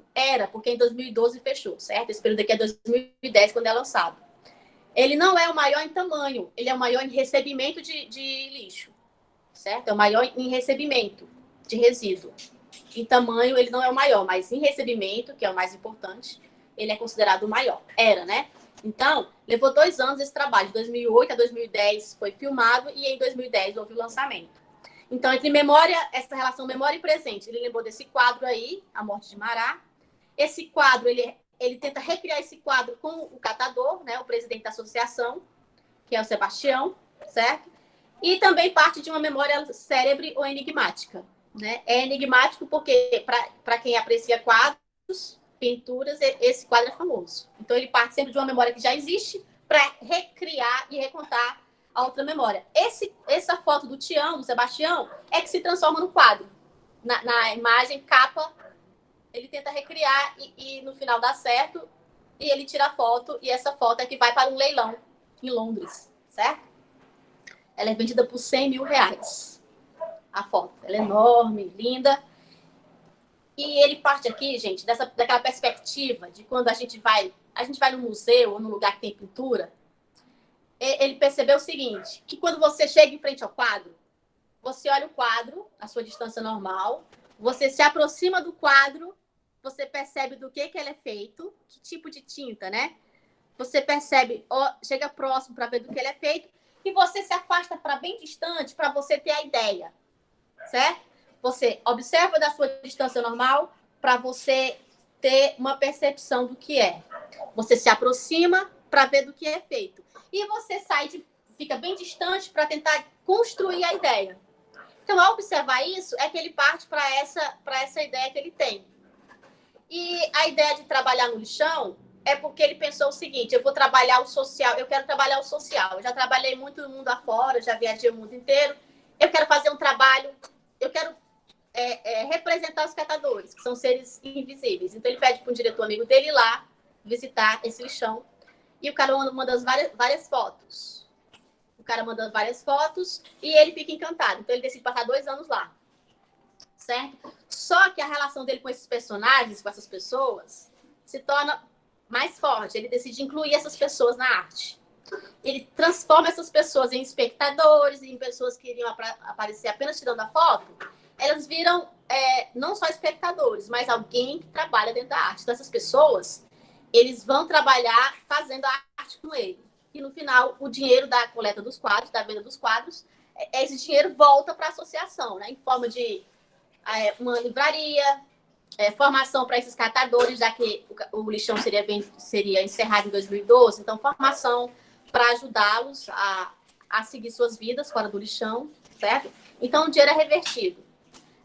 porque em 2012 fechou, certo? Esse período aqui é 2010, quando é lançado. Ele não é o maior em tamanho, ele é o maior em recebimento de lixo, certo? É o maior em recebimento de resíduo. Em tamanho, ele não é o maior, mas em recebimento, que é o mais importante, ele é considerado o maior. Né? Então, levou 2 anos esse trabalho. De 2008 a 2010 foi filmado e em 2010 houve o lançamento. Então, entre essa relação memória e presente, ele lembrou desse quadro aí, A Morte de Marat. Esse quadro, ele tenta recriar esse quadro com o catador, né, o presidente da associação, que é o Sebastião, certo? E também parte de uma memória cérebre ou enigmática. Né? É enigmático porque, para quem aprecia quadros, pinturas, esse quadro é famoso. Então, ele parte sempre de uma memória que já existe para recriar e recontar a outra memória. Essa foto do Tião, do Sebastião, é que se transforma no quadro. Na imagem, capa, ele tenta recriar e no final dá certo e ele tira a foto e essa foto é que vai para um leilão em Londres, certo? Ela é vendida por R$100 mil. A foto. Ela é enorme, linda. E ele parte aqui, gente, daquela perspectiva de quando a gente vai no museu ou num lugar que tem pintura. Ele percebeu o seguinte, que quando você chega em frente ao quadro, você olha o quadro, a sua distância normal, você se aproxima do quadro, você percebe do que ele é feito, que tipo de tinta, né? Você percebe, chega próximo para ver do que ele é feito, e você se afasta para bem distante para você ter a ideia, certo? Você observa da sua distância normal para você ter uma percepção do que é. Você se aproxima para ver do que é feito. E você fica bem distante para tentar construir a ideia. Então, ao observar isso, é que ele parte para essa ideia que ele tem. E a ideia de trabalhar no lixão é porque ele pensou o seguinte, eu vou trabalhar o social, eu quero trabalhar o social. Eu já trabalhei muito no mundo afora, já viajei o mundo inteiro. Eu quero fazer um trabalho, eu quero representar os catadores, que são seres invisíveis. Então, ele pede para um diretor amigo dele ir lá visitar esse lixão. E o cara manda várias fotos. E ele fica encantado. Então, ele decide passar 2 anos lá. Certo? Só que a relação dele com esses personagens, com essas pessoas, se torna mais forte. Ele decide incluir essas pessoas na arte. Ele transforma essas pessoas em espectadores, em pessoas que iriam aparecer apenas tirando a foto. Elas viram não só espectadores, mas alguém que trabalha dentro da arte. Então, essas pessoas, eles vão trabalhar fazendo a arte com ele. E, no final, o dinheiro da coleta dos quadros, da venda dos quadros, esse dinheiro volta para a associação, né? Em forma de uma livraria, formação para esses catadores, já que o lixão seria encerrado em 2012. Então, formação para ajudá-los a seguir suas vidas fora do lixão, certo? Então, o dinheiro é revertido.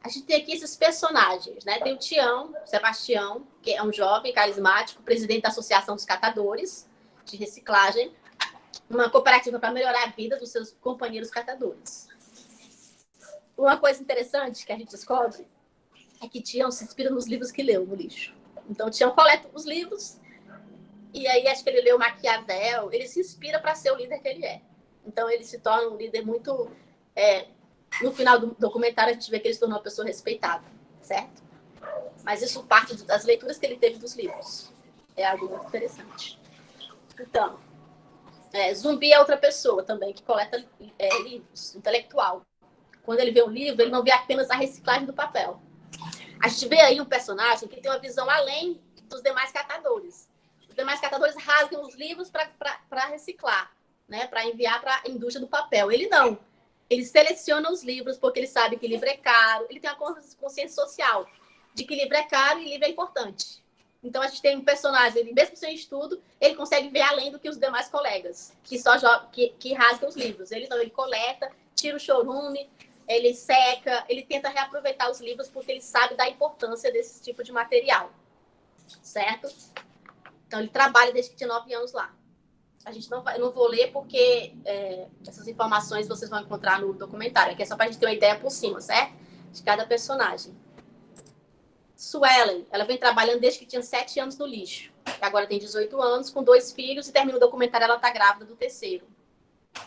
A gente tem aqui esses personagens, né? Tem o Tião, Sebastião, que é um jovem carismático, presidente da Associação dos Catadores de Reciclagem, uma cooperativa para melhorar a vida dos seus companheiros catadores. Uma coisa interessante que a gente descobre é que Tião se inspira nos livros que leu no lixo. Então, Tião coleta os livros e aí acho que ele leu Maquiavel, ele se inspira para ser o líder que ele é. Então, ele se torna um líder muito... No final do documentário, a gente vê que ele se tornou uma pessoa respeitada, certo? Mas isso parte das leituras que ele teve dos livros. É algo muito interessante. Então, Zumbi é outra pessoa também que coleta livros, intelectual. Quando ele vê um livro, ele não vê apenas a reciclagem do papel. A gente vê aí um personagem que tem uma visão além dos demais catadores. demais catadores rasgam os livros para reciclar, né? Para enviar para a indústria do papel. Ele não. Ele seleciona os livros porque ele sabe que livro é caro. Ele tem uma consciência social de que livro é caro e livro é importante. Então, a gente tem um personagem, ele, mesmo sem estudo, ele consegue ver além do que os demais colegas, que rasgam os livros. Ele não, ele coleta, tira o chorume, ele seca, ele tenta reaproveitar os livros porque ele sabe da importância desse tipo de material. Certo? Então, ele trabalha desde que tinha 9 anos lá. A gente eu não vou ler porque essas informações vocês vão encontrar no documentário. Aqui é só para a gente ter uma ideia por cima, certo? De cada personagem. Suelen, ela vem trabalhando desde que tinha 7 anos no lixo. Agora tem 18 anos, com 2 filhos, e termina o documentário, ela está grávida do 3º.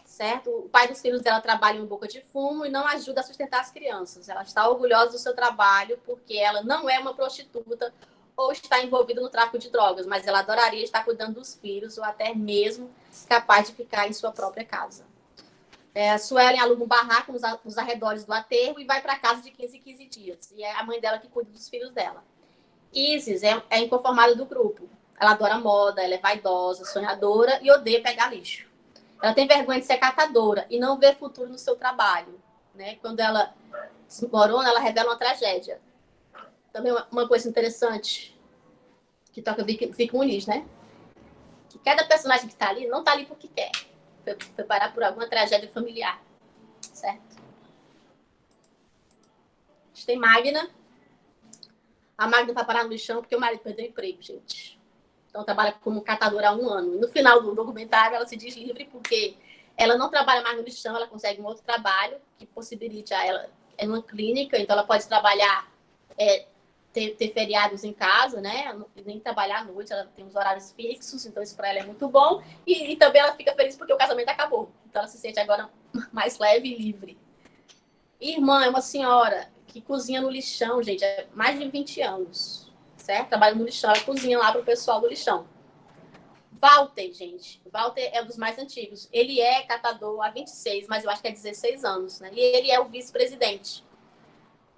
Certo? O pai dos filhos dela trabalha em boca de fumo e não ajuda a sustentar as crianças. Ela está orgulhosa do seu trabalho porque ela não é uma prostituta ou está envolvida no tráfico de drogas, mas ela adoraria estar cuidando dos filhos ou até mesmo capaz de ficar em sua própria casa. A Suelen aluga um barraco nos arredores do aterro e vai para casa de 15 em 15 dias. E é a mãe dela que cuida dos filhos dela. Isis é inconformada do grupo. Ela adora moda, ela é vaidosa, sonhadora e odeia pegar lixo. Ela tem vergonha de ser catadora e não vê futuro no seu trabalho. Né? Quando ela se desmorona, ela revela uma tragédia. Também uma coisa interessante que toca Vicky Muniz, né? Que cada personagem que está ali não está ali porque quer. Foi parar por alguma tragédia familiar. Certo? A gente tem Magna. A Magna vai parar no lixão porque o marido perdeu o emprego, gente. Então, trabalha como catadora há 1 ano. E no final do documentário, ela se diz livre porque ela não trabalha mais no lixão, ela consegue um outro trabalho que possibilite a ela em uma clínica. Então, ela pode trabalhar, ter feriados em casa, né? Nem trabalhar à noite, ela tem os horários fixos, então isso para ela é muito bom. E também ela fica feliz porque o casamento acabou. Então, ela se sente agora mais leve e livre. Irmã é uma senhora que cozinha no lixão, gente, há mais de 20 anos. Certo? Trabalha no lixão, ela cozinha lá para o pessoal do lixão. Walter, gente. Walter é um dos mais antigos. Ele é catador há 26, mas eu acho que é 16 anos, né? E ele é o vice-presidente.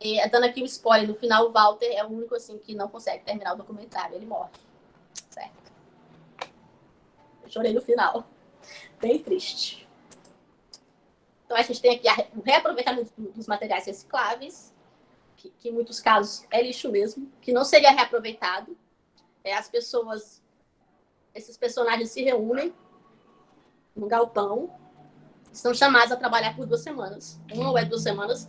E, dando aqui um spoiler, no final o Walter é o único assim que não consegue terminar o documentário. Ele morre. Certo? Eu chorei no final. Bem triste. Então a gente tem aqui o reaproveitamento dos materiais recicláveis, que em muitos casos é lixo mesmo, que não seria reaproveitado. Esses personagens se reúnem no galpão, são chamados a trabalhar por 2 semanas, 1 ou 2 semanas,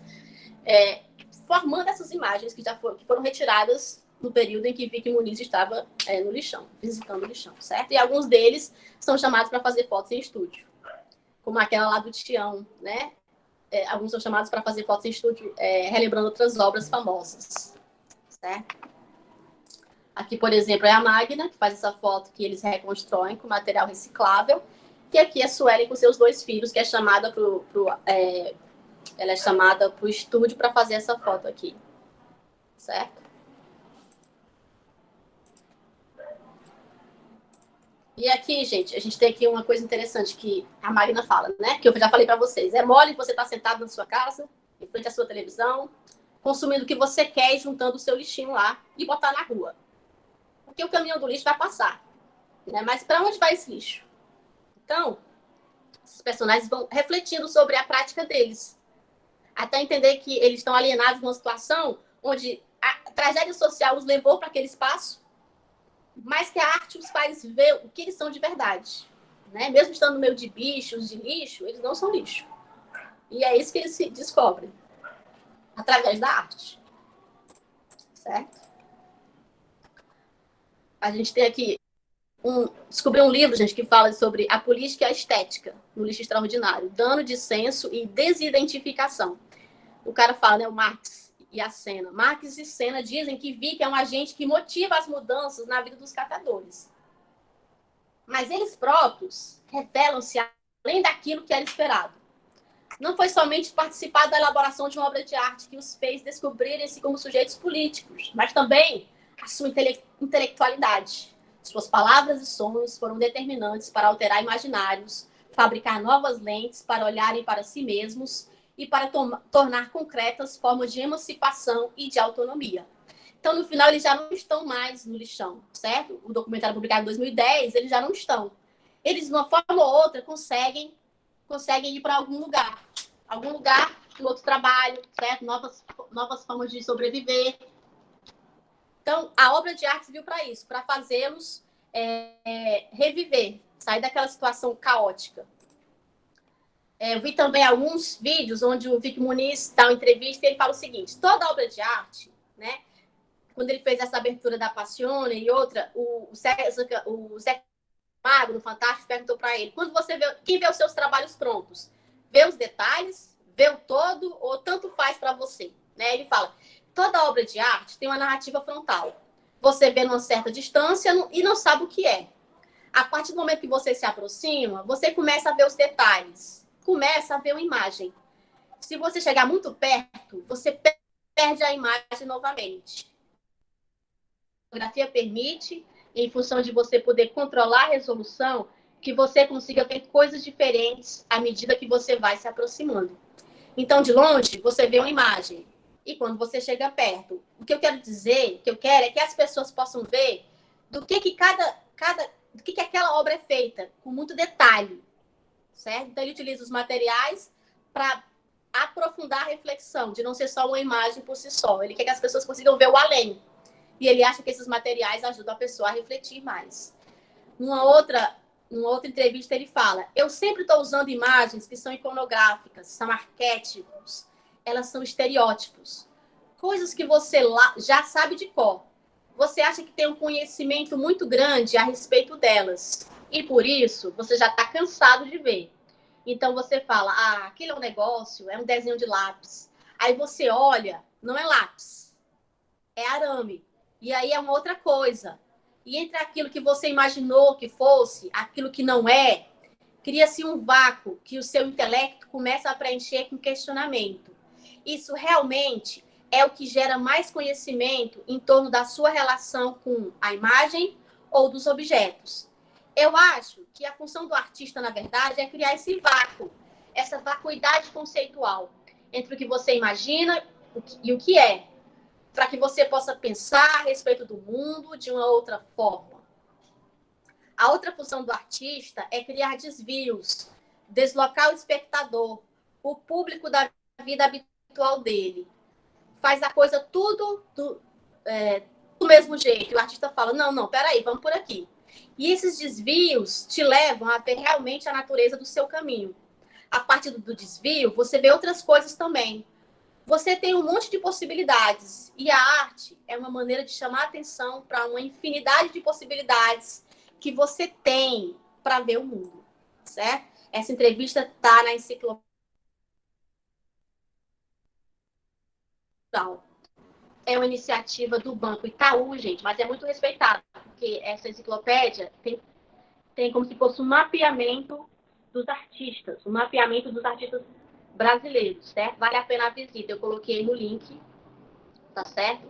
formando essas imagens que foram retiradas no período em que Vicky Muniz estava no lixão, visitando o lixão, certo? E alguns deles são chamados para fazer fotos em estúdio, como aquela lá do Tião, né? Alguns são chamados para fazer fotos em estúdio, relembrando outras obras famosas, certo? Aqui, por exemplo, é a Magna, que faz essa foto que eles reconstroem com material reciclável. E aqui é a Suelen com seus 2 filhos, que é chamada ela é chamada para o estúdio para fazer essa foto aqui, certo? E aqui, gente, a gente tem aqui uma coisa interessante que a Magna fala, né? Que eu já falei para vocês. É mole você estar sentado na sua casa, em frente à sua televisão, consumindo o que você quer e juntando o seu lixinho lá e botar na rua. Porque o caminhão do lixo vai passar. Né? Mas para onde vai esse lixo? Então, esses personagens vão refletindo sobre a prática deles. Até entender que eles estão alienados numa situação onde a tragédia social os levou para aquele espaço, mas que a arte os faz ver o que eles são de verdade. Né? Mesmo estando no meio de bichos, de lixo, eles não são lixo. E é isso que eles se descobrem. Através da arte. Certo? A gente tem aqui descobri um livro, gente, que fala sobre a política e a estética no lixo extraordinário. Dano de senso e desidentificação. O cara fala, né, o Marx e a Senna. Marx e Senna dizem que Vicky é um agente que motiva as mudanças na vida dos catadores. Mas eles próprios revelam-se além daquilo que era esperado. Não foi somente participar da elaboração de uma obra de arte que os fez descobrirem-se como sujeitos políticos, mas também a sua intelectualidade. Suas palavras e sonhos foram determinantes para alterar imaginários, fabricar novas lentes para olharem para si mesmos e para tornar concretas formas de emancipação e de autonomia. Então, no final, eles já não estão mais no lixão, certo? O documentário publicado em 2010, eles já não estão. Eles, de uma forma ou outra, conseguem ir para algum lugar, um outro trabalho, certo? Novas formas de sobreviver. Então, a obra de arte serviu para isso, para fazê-los reviver, sair daquela situação caótica. Eu vi também alguns vídeos onde o Vic Muniz dá uma entrevista e ele fala o seguinte: toda obra de arte, né? Quando ele fez essa abertura da Passione e outra, o Zé Mago, no Fantástico, perguntou para ele: quem vê os seus trabalhos prontos? Vê os detalhes? Vê o todo? Ou tanto faz para você? Né? Ele fala: toda obra de arte tem uma narrativa frontal. Você vê numa certa distância e não sabe o que é. A partir do momento que você se aproxima, você começa a ver os detalhes, começa a ver uma imagem. Se você chegar muito perto, você perde a imagem novamente. A fotografia permite, em função de você poder controlar a resolução, que você consiga ver coisas diferentes à medida que você vai se aproximando. Então, de longe, você vê uma imagem. E quando você chega perto, o que eu quero dizer, o que eu quero é que as pessoas possam ver do que aquela obra é feita, com muito detalhe, certo? Então, ele utiliza os materiais para aprofundar a reflexão, de não ser só uma imagem por si só. Ele quer que as pessoas consigam ver o além. E ele acha que esses materiais ajudam a pessoa a refletir mais. Numa outra entrevista, ele fala: eu sempre estou usando imagens que são iconográficas, são arquétipos, elas são estereótipos. Coisas que você já sabe de cor. Você acha que tem um conhecimento muito grande a respeito delas. E por isso, você já está cansado de ver. Então você fala: aquele é um negócio, é um desenho de lápis. Aí você olha, não é lápis, é arame. E aí é uma outra coisa. E entre aquilo que você imaginou que fosse, aquilo que não é, cria-se um vácuo que o seu intelecto começa a preencher com questionamento. Isso realmente é o que gera mais conhecimento em torno da sua relação com a imagem ou dos objetos. Eu acho que a função do artista, na verdade, é criar esse vácuo, essa vacuidade conceitual entre o que você imagina e o que é, para que você possa pensar a respeito do mundo de uma outra forma. A outra função do artista é criar desvios, deslocar o espectador, o público da vida habitual dele. Faz a coisa tudo do mesmo jeito. E o artista fala: não, peraí, vamos por aqui. E esses desvios te levam a ver realmente a natureza do seu caminho. A partir do desvio, você vê outras coisas também. Você tem um monte de possibilidades. E a arte é uma maneira de chamar a atenção para uma infinidade de possibilidades que você tem para ver o mundo, certo? Essa entrevista está na enciclopédia. É uma iniciativa do Banco Itaú, gente, mas é muito respeitada, porque essa enciclopédia tem como se fosse um mapeamento dos artistas brasileiros, certo? Vale a pena a visita. Eu coloquei no link, tá certo?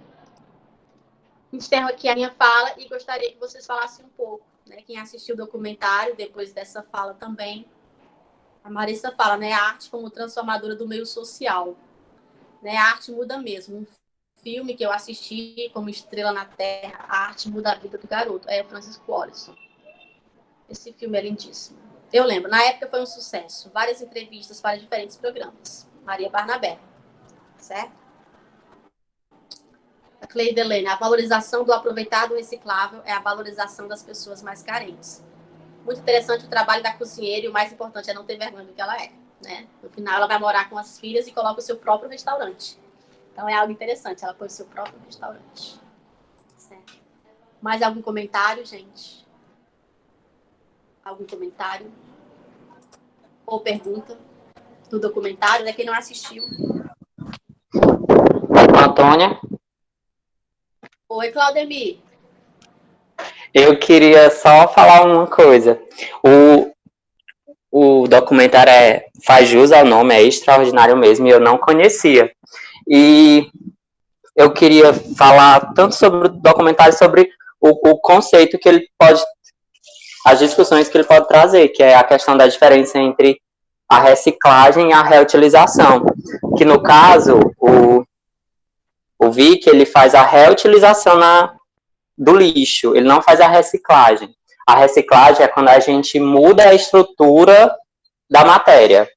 Encerro aqui a minha fala e gostaria que vocês falassem um pouco, né? Quem assistiu o documentário, depois dessa fala também, a Marissa fala, né? A arte como transformadora do meio social. Né? A arte muda mesmo. Um filme que eu assisti, como Estrela na Terra, a arte muda a vida do garoto. É o Francisco Olisson. Esse filme é lindíssimo. Eu lembro, na época foi um sucesso. Várias entrevistas para diferentes programas. Maria Barnabé. Certo? A Cleide Helena, a valorização do aproveitado reciclável é a valorização das pessoas mais carentes. Muito interessante o trabalho da cozinheira e o mais importante é não ter vergonha do que ela é. Né? No final, ela vai morar com as filhas e coloca o seu próprio restaurante. Então, é algo interessante. Ela põe o seu próprio restaurante. Certo? Mais algum comentário, gente? Algum comentário? Ou pergunta do documentário, né? Quem não assistiu. Antônia? Oi, Claudemir. Eu queria só falar uma coisa. O documentário faz jus ao nome, é extraordinário mesmo, e eu não conhecia. E eu queria falar tanto sobre o documentário, sobre o conceito que ele pode, as discussões que ele pode trazer, que é a questão da diferença entre a reciclagem e a reutilização. Que no caso, o O Vic, ele faz a reutilização do lixo, ele não faz a reciclagem. A reciclagem é quando a gente muda a estrutura da matéria.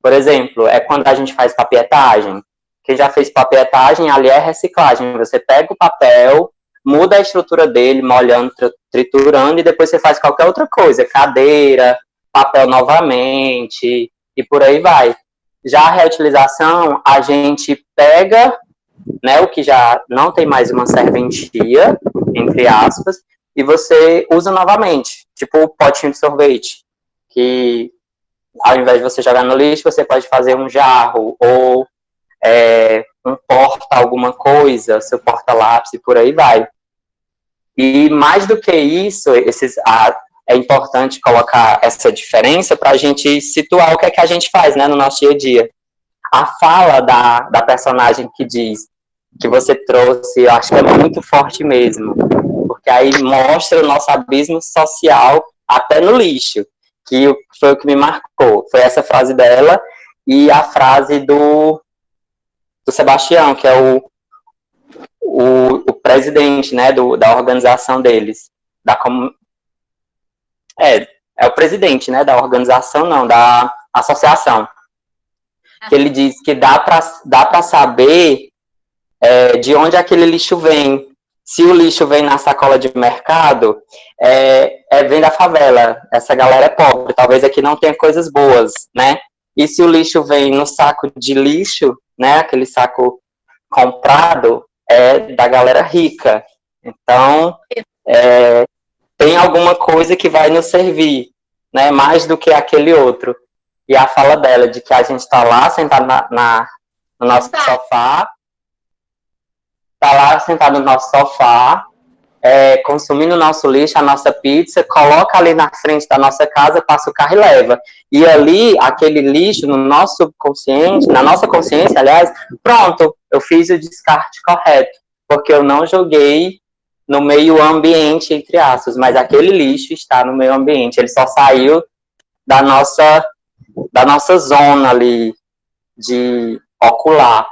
Por exemplo, é quando a gente faz papietagem. Quem já fez papietagem, ali é reciclagem. Você pega o papel, muda a estrutura dele, molhando, triturando, e depois você faz qualquer outra coisa. Cadeira, papel novamente, e por aí vai. Já a reutilização, a gente pega, né, o que já não tem mais uma serventia, entre aspas, e você usa novamente. Tipo o potinho de sorvete, que ao invés de você jogar no lixo, você pode fazer um jarro, ou um porta alguma coisa, seu porta-lápis, e por aí vai. E mais do que isso, é importante colocar essa diferença para a gente situar o que é que a gente faz, né, no nosso dia a dia. A fala da personagem que diz que você trouxe, eu acho que é muito forte mesmo, porque aí mostra o nosso abismo social até no lixo, que foi o que me marcou. Foi essa frase dela e a frase do Sebastião, que é o presidente, né, da organização deles. É o presidente, né, da organização, não, da associação. Que ele diz que dá para saber de onde aquele lixo vem. Se o lixo vem na sacola de mercado, vem da favela. Essa galera é pobre, talvez aqui não tenha coisas boas, né? E se o lixo vem no saco de lixo, né, aquele saco comprado, é da galera rica. Então, tem alguma coisa que vai nos servir, né, mais do que aquele outro. E a fala dela, de que a gente está lá sentado no nosso sofá, consumindo o nosso lixo, a nossa pizza, coloca ali na frente da nossa casa, passa o carro e leva. E ali, aquele lixo, no nosso subconsciente, na nossa consciência, aliás, pronto, eu fiz o descarte correto, porque eu não joguei no meio ambiente, entre aspas, mas aquele lixo está no meio ambiente, ele só saiu da nossa zona ali de ocular.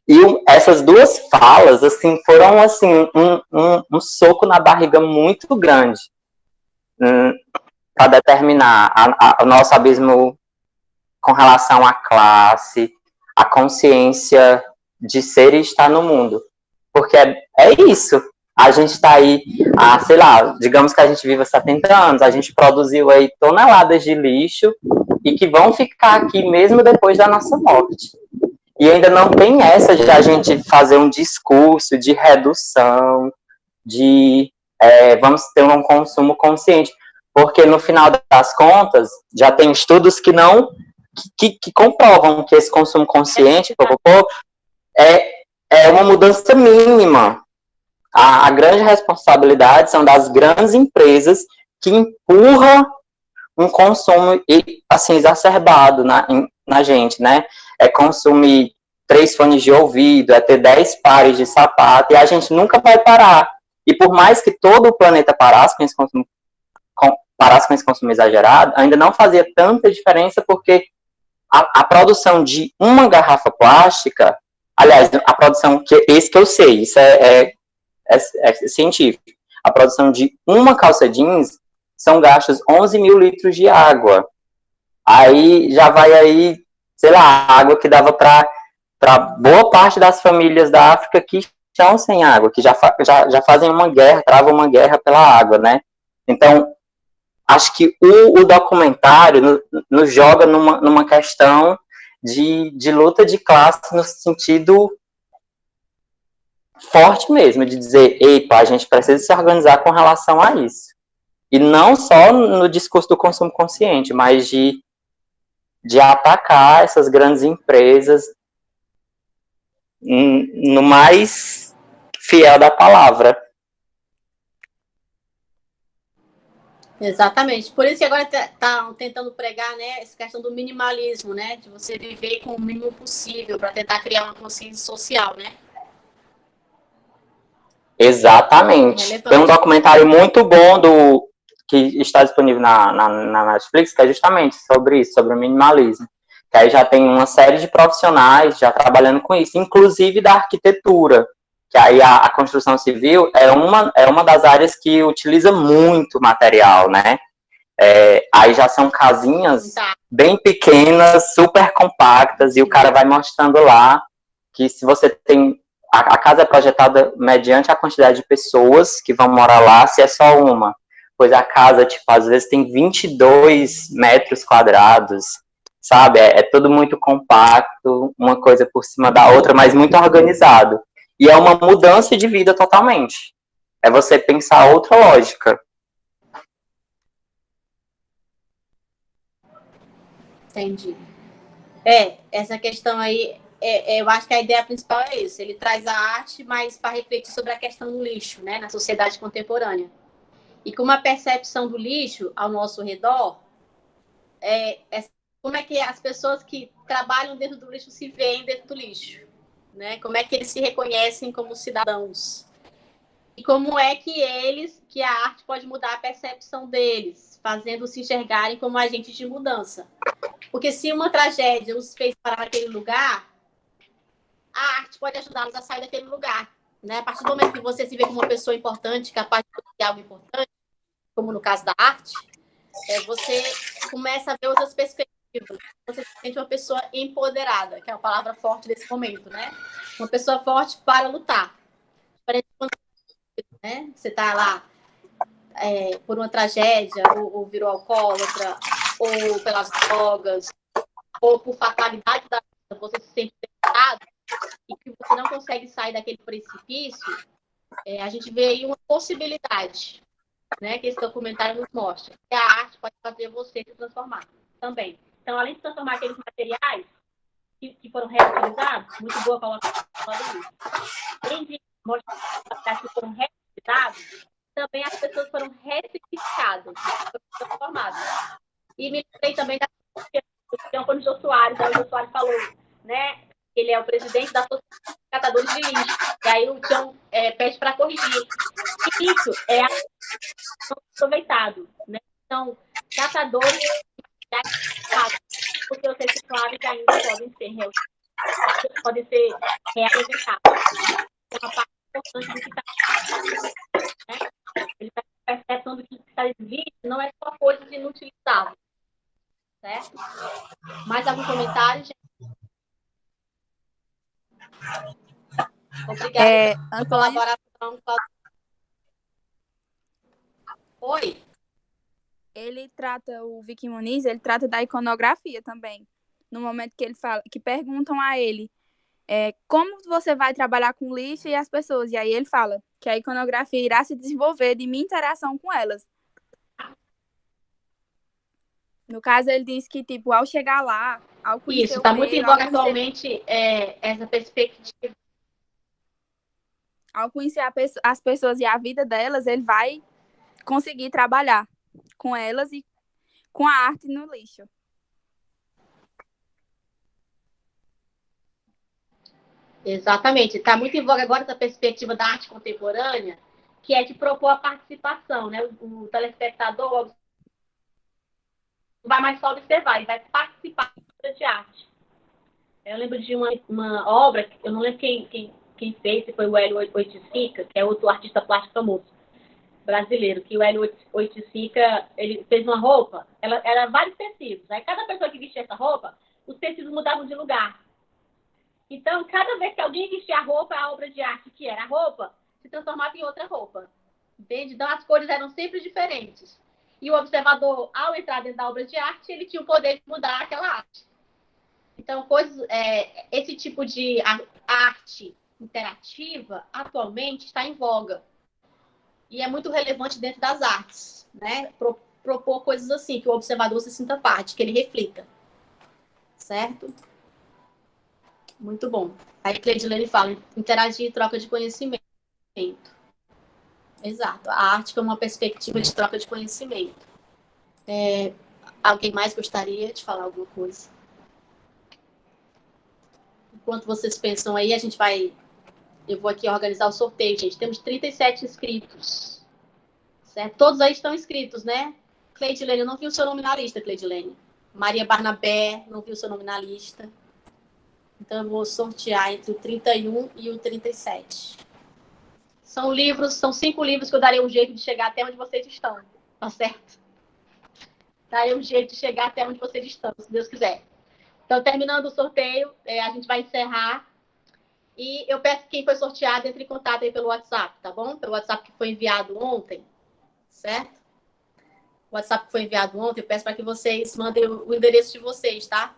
E essas duas falas, assim, foram, assim, um soco na barriga muito grande para determinar o nosso abismo com relação à classe, a consciência de ser e estar no mundo. Porque é isso. A gente está aí, sei lá, digamos que a gente viva 70 anos, a gente produziu aí toneladas de lixo e que vão ficar aqui mesmo depois da nossa morte. E ainda não tem essa de a gente fazer um discurso de redução, de vamos ter um consumo consciente. Porque no final das contas, já tem estudos que comprovam que esse consumo consciente é uma mudança mínima. A grande responsabilidade são das grandes empresas que empurram um consumo assim, exacerbado na gente, né? É consumir 3 fones de ouvido, é ter 10 pares de sapato, e a gente nunca vai parar. E por mais que todo o planeta parasse com esse consumo exagerado, ainda não fazia tanta diferença, porque a produção de uma garrafa plástica, aliás, a produção, esse que eu sei, isso é científico, a produção de uma calça jeans são gastos 11 mil litros de água. Aí já vai aí, sei lá, água que dava para boa parte das famílias da África que estão sem água, que já fazem uma guerra, travam uma guerra pela água, né? Então, acho que o documentário nos joga numa questão de luta de classe no sentido forte mesmo, de dizer, a gente precisa se organizar com relação a isso. E não só no discurso do consumo consciente, mas de atacar essas grandes empresas no mais fiel da palavra. Exatamente. Por isso que agora tá tentando pregar, né, essa questão do minimalismo, né, de você viver com o mínimo possível para tentar criar uma consciência social, né? Exatamente. Tem um documentário muito bom que está disponível na Netflix, que é justamente sobre isso, sobre o minimalismo. que aí já tem uma série de profissionais já trabalhando com isso, inclusive da arquitetura, que aí a construção civil é uma das áreas que utiliza muito material, né? Aí já são casinhas bem pequenas, super compactas, e o cara vai mostrando lá que se você tem... A casa é projetada mediante a quantidade de pessoas que vão morar lá, se é só uma. Pois a casa, tipo, às vezes tem 22 metros quadrados, sabe? É tudo muito compacto, uma coisa por cima da outra, mas muito organizado. E é uma mudança de vida totalmente. É você pensar outra lógica. Entendi. Essa questão aí, eu acho que a ideia principal é isso. Ele traz a arte, mas para refletir sobre a questão do lixo, né, na sociedade contemporânea. E com uma percepção do lixo ao nosso redor, como é que as pessoas que trabalham dentro do lixo se veem dentro do lixo, né? Como é que eles se reconhecem como cidadãos? E como é que a arte pode mudar a percepção deles, fazendo se enxergarem como agentes de mudança? Porque se uma tragédia os fez parar naquele lugar, a arte pode ajudá-los a sair daquele lugar, né? A partir do momento que você se vê como uma pessoa importante, capaz de fazer algo importante, como no caso da arte, você começa a ver outras perspectivas. Você se sente uma pessoa empoderada, que é a palavra forte desse momento, né? Uma pessoa forte para lutar. Né? Você está lá por uma tragédia, ou virou alcoólatra, ou pelas drogas, ou por fatalidade da vida, você se sente tentado e que você não consegue sair daquele precipício, a gente vê aí uma possibilidade, né, que esse documentário nos mostra, que a arte pode fazer você se transformar também. Então, além de transformar aqueles materiais que foram reutilizados, muito boa colocação do lixo, além de mostrar que foram reutilizados, também as pessoas foram ressignificadas, foram transformadas. E me lembrei também da quando o Jô Soares falou, né? Ele é o presidente da Associação de Catadores de Lixo. E aí o Tião pede para corrigir. E isso é aproveitado, né? Então, catadores porque os recicláveis ainda podem ser reaproveitados. É uma parte importante do que está, né? Ele está percebendo que está existe não é só coisas inutilizáveis, certo? Mais algum comentário, gente? Obrigada pela colaboração. Oi. O Vicky Muniz, ele trata da iconografia também. No momento que ele fala, que perguntam a ele como você vai trabalhar com lixo e as pessoas. E aí ele fala que a iconografia irá se desenvolver de minha interação com elas. No caso, ele diz que, tipo, ao chegar lá, ao conhecer isso, está muito em voga atualmente essa perspectiva. Ao conhecer as pessoas e a vida delas, ele vai conseguir trabalhar com elas e com a arte no lixo. Exatamente. Está muito em voga agora essa perspectiva da arte contemporânea, que é de propor a participação, né? O telespectador não vai mais só observar, ele vai participar de arte. Eu lembro de uma obra, eu não lembro quem fez, se foi o Hélio Oiticica, que é outro artista plástico famoso brasileiro, que o Hélio Oiticica, ele fez uma roupa, ela era vários tecidos. Aí cada pessoa que vestia essa roupa, os tecidos mudavam de lugar. Então, cada vez que alguém vestia a obra de arte que era a roupa, se transformava em outra roupa. Entende? Então, as cores eram sempre diferentes. E o observador, ao entrar dentro da obra de arte, ele tinha o poder de mudar aquela arte. Então, esse tipo de arte interativa, atualmente, está em voga. E é muito relevante dentro das artes, né? Propor coisas assim, que o observador se sinta parte, que ele reflita. Certo? Muito bom. Aí Cleidilene fala, interagir e troca de conhecimento. Exato. A arte como uma perspectiva de troca de conhecimento. Alguém mais gostaria de falar alguma coisa? Enquanto vocês pensam aí, eu vou aqui organizar o sorteio, gente. Temos 37 inscritos. Certo? Todos aí estão inscritos, né? Cleidilene, eu não vi o seu nome na lista, Cleidilene. Maria Barnabé, não viu seu nome na lista. Então, eu vou sortear entre o 31 e o 37. São 5 livros que eu darei um jeito de chegar até onde vocês estão, tá certo? Darei um jeito de chegar até onde vocês estão, se Deus quiser. Então, terminando o sorteio, a gente vai encerrar. E eu peço que quem foi sorteado entre em contato aí pelo WhatsApp, tá bom? Pelo WhatsApp que foi enviado ontem, certo? O WhatsApp que foi enviado ontem, eu peço para que vocês mandem o endereço de vocês, tá?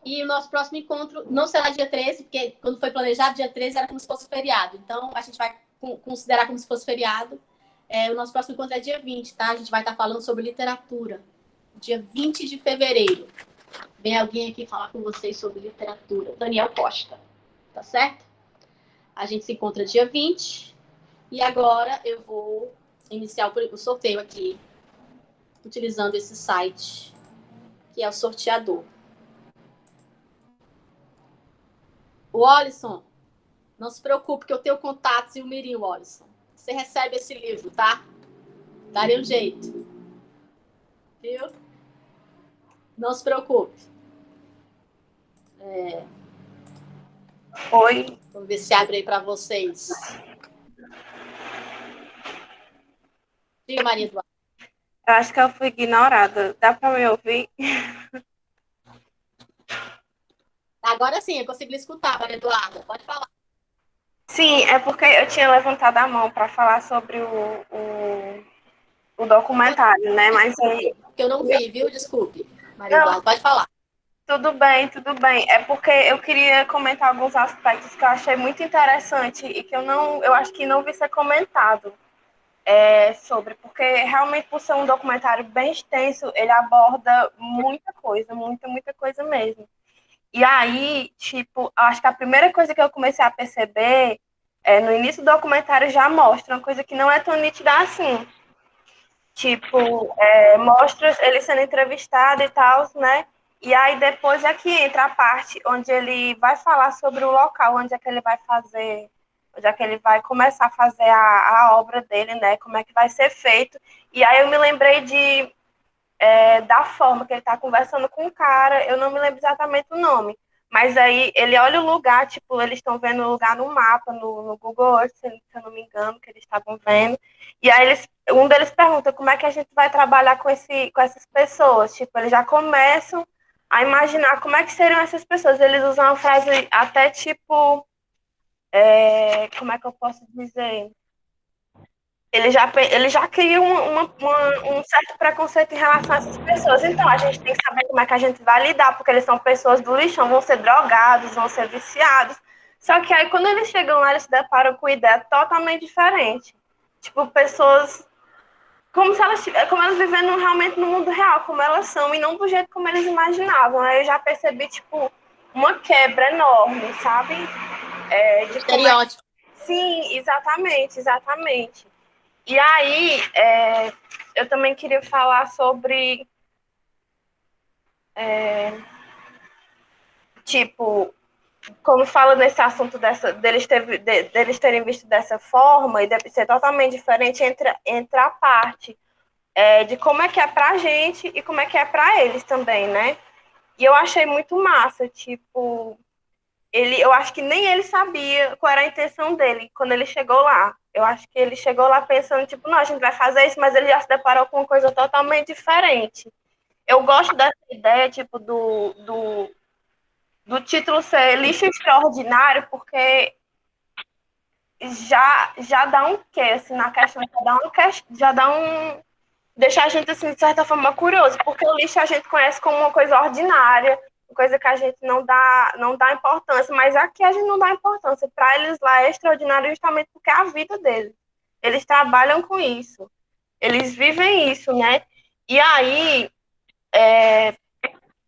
E o nosso próximo encontro não será dia 13, porque quando foi planejado, dia 13 era como se fosse feriado. Então, a gente vai considerar como se fosse feriado. O nosso próximo encontro é dia 20, tá? A gente vai estar falando sobre literatura. Dia 20 de fevereiro. Vem alguém aqui falar com vocês sobre literatura. Daniel Costa. Tá certo? A gente se encontra dia 20. E agora eu vou iniciar o sorteio aqui, utilizando esse site, que é o sorteador. O Olisson, não se preocupe que eu tenho contatos e o Mirim, Olisson. Você recebe esse livro, tá? Darei um jeito. Viu? Não se preocupe. Oi. Vamos ver se abre aí para vocês. Diga, Maria Eduarda. Eu acho que eu fui ignorada. Dá para me ouvir? Agora sim, eu consegui escutar, Maria Eduarda. Pode falar. Sim, é porque eu tinha levantado a mão para falar sobre o documentário, né? Mas aí... Que eu não vi, viu? Desculpe. Maria Eduarda, pode falar. Tudo bem, tudo bem. É porque eu queria comentar alguns aspectos que eu achei muito interessante e que eu acho que não vi ser comentado sobre, porque realmente por ser um documentário bem extenso, ele aborda muita coisa, muita coisa mesmo. E aí, tipo, acho que a primeira coisa que eu comecei a perceber no início do documentário já mostra uma coisa que não é tão nítida assim. Tipo, mostra ele sendo entrevistado e tal, né? E aí depois é que entra a parte onde ele vai falar sobre o local, onde é que ele vai fazer, onde é que ele vai começar a fazer a obra dele, né? Como é que vai ser feito. E aí eu me lembrei da forma que ele está conversando com o cara, eu não me lembro exatamente o nome, mas aí ele olha o lugar, tipo, eles estão vendo o lugar no mapa, no Google Earth, se eu não me engano, que eles estavam vendo, e aí um deles pergunta como é que a gente vai trabalhar com essas pessoas, tipo, eles já começam a imaginar como é que seriam essas pessoas, eles usam uma frase até tipo, como é que eu posso dizer... Ele já cria um certo preconceito em relação a essas pessoas. Então, a gente tem que saber como é que a gente vai lidar, porque eles são pessoas do lixão, vão ser drogados, vão ser viciados. Só que aí, quando eles chegam lá, eles se deparam com ideia totalmente diferente. Tipo, pessoas como elas vivendo realmente no mundo real, como elas são, e não do jeito como eles imaginavam. Aí eu já percebi, tipo, uma quebra enorme, sabe? De estereótipo. Sim, exatamente. E aí, eu também queria falar sobre, tipo, quando fala nesse assunto deles terem visto dessa forma, e deve ser totalmente diferente entre a parte de como é que é pra gente e como é que é pra eles também, né? E eu achei muito massa, tipo... eu acho que nem ele sabia qual era a intenção dele quando ele chegou lá. Eu acho que ele chegou lá pensando, tipo, não, a gente vai fazer isso, mas ele já se deparou com uma coisa totalmente diferente. Eu gosto dessa ideia, tipo, do título ser lixo extraordinário, porque já dá um quê, assim, na questão, já dá um... deixar a gente, assim, de certa forma, curioso, porque o lixo a gente conhece como uma coisa ordinária, coisa que a gente não dá importância, mas aqui a gente não dá importância. Para eles lá é extraordinário justamente porque é a vida deles. Eles trabalham com isso. Eles vivem isso, né? E aí,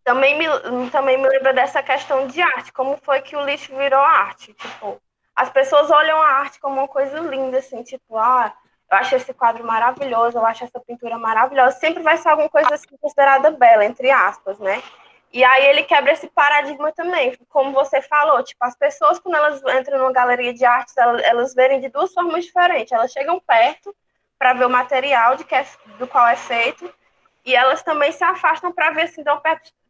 também me lembra dessa questão de arte. Como foi que o lixo virou arte? Tipo, as pessoas olham a arte como uma coisa linda, assim, tipo, eu acho esse quadro maravilhoso, eu acho essa pintura maravilhosa. Sempre vai ser alguma coisa assim, considerada bela, entre aspas, né? E aí ele quebra esse paradigma também, como você falou, tipo, as pessoas quando elas entram numa galeria de artes, elas verem de duas formas diferentes. Elas chegam perto para ver o material do qual é feito, e elas também se afastam para ver se dão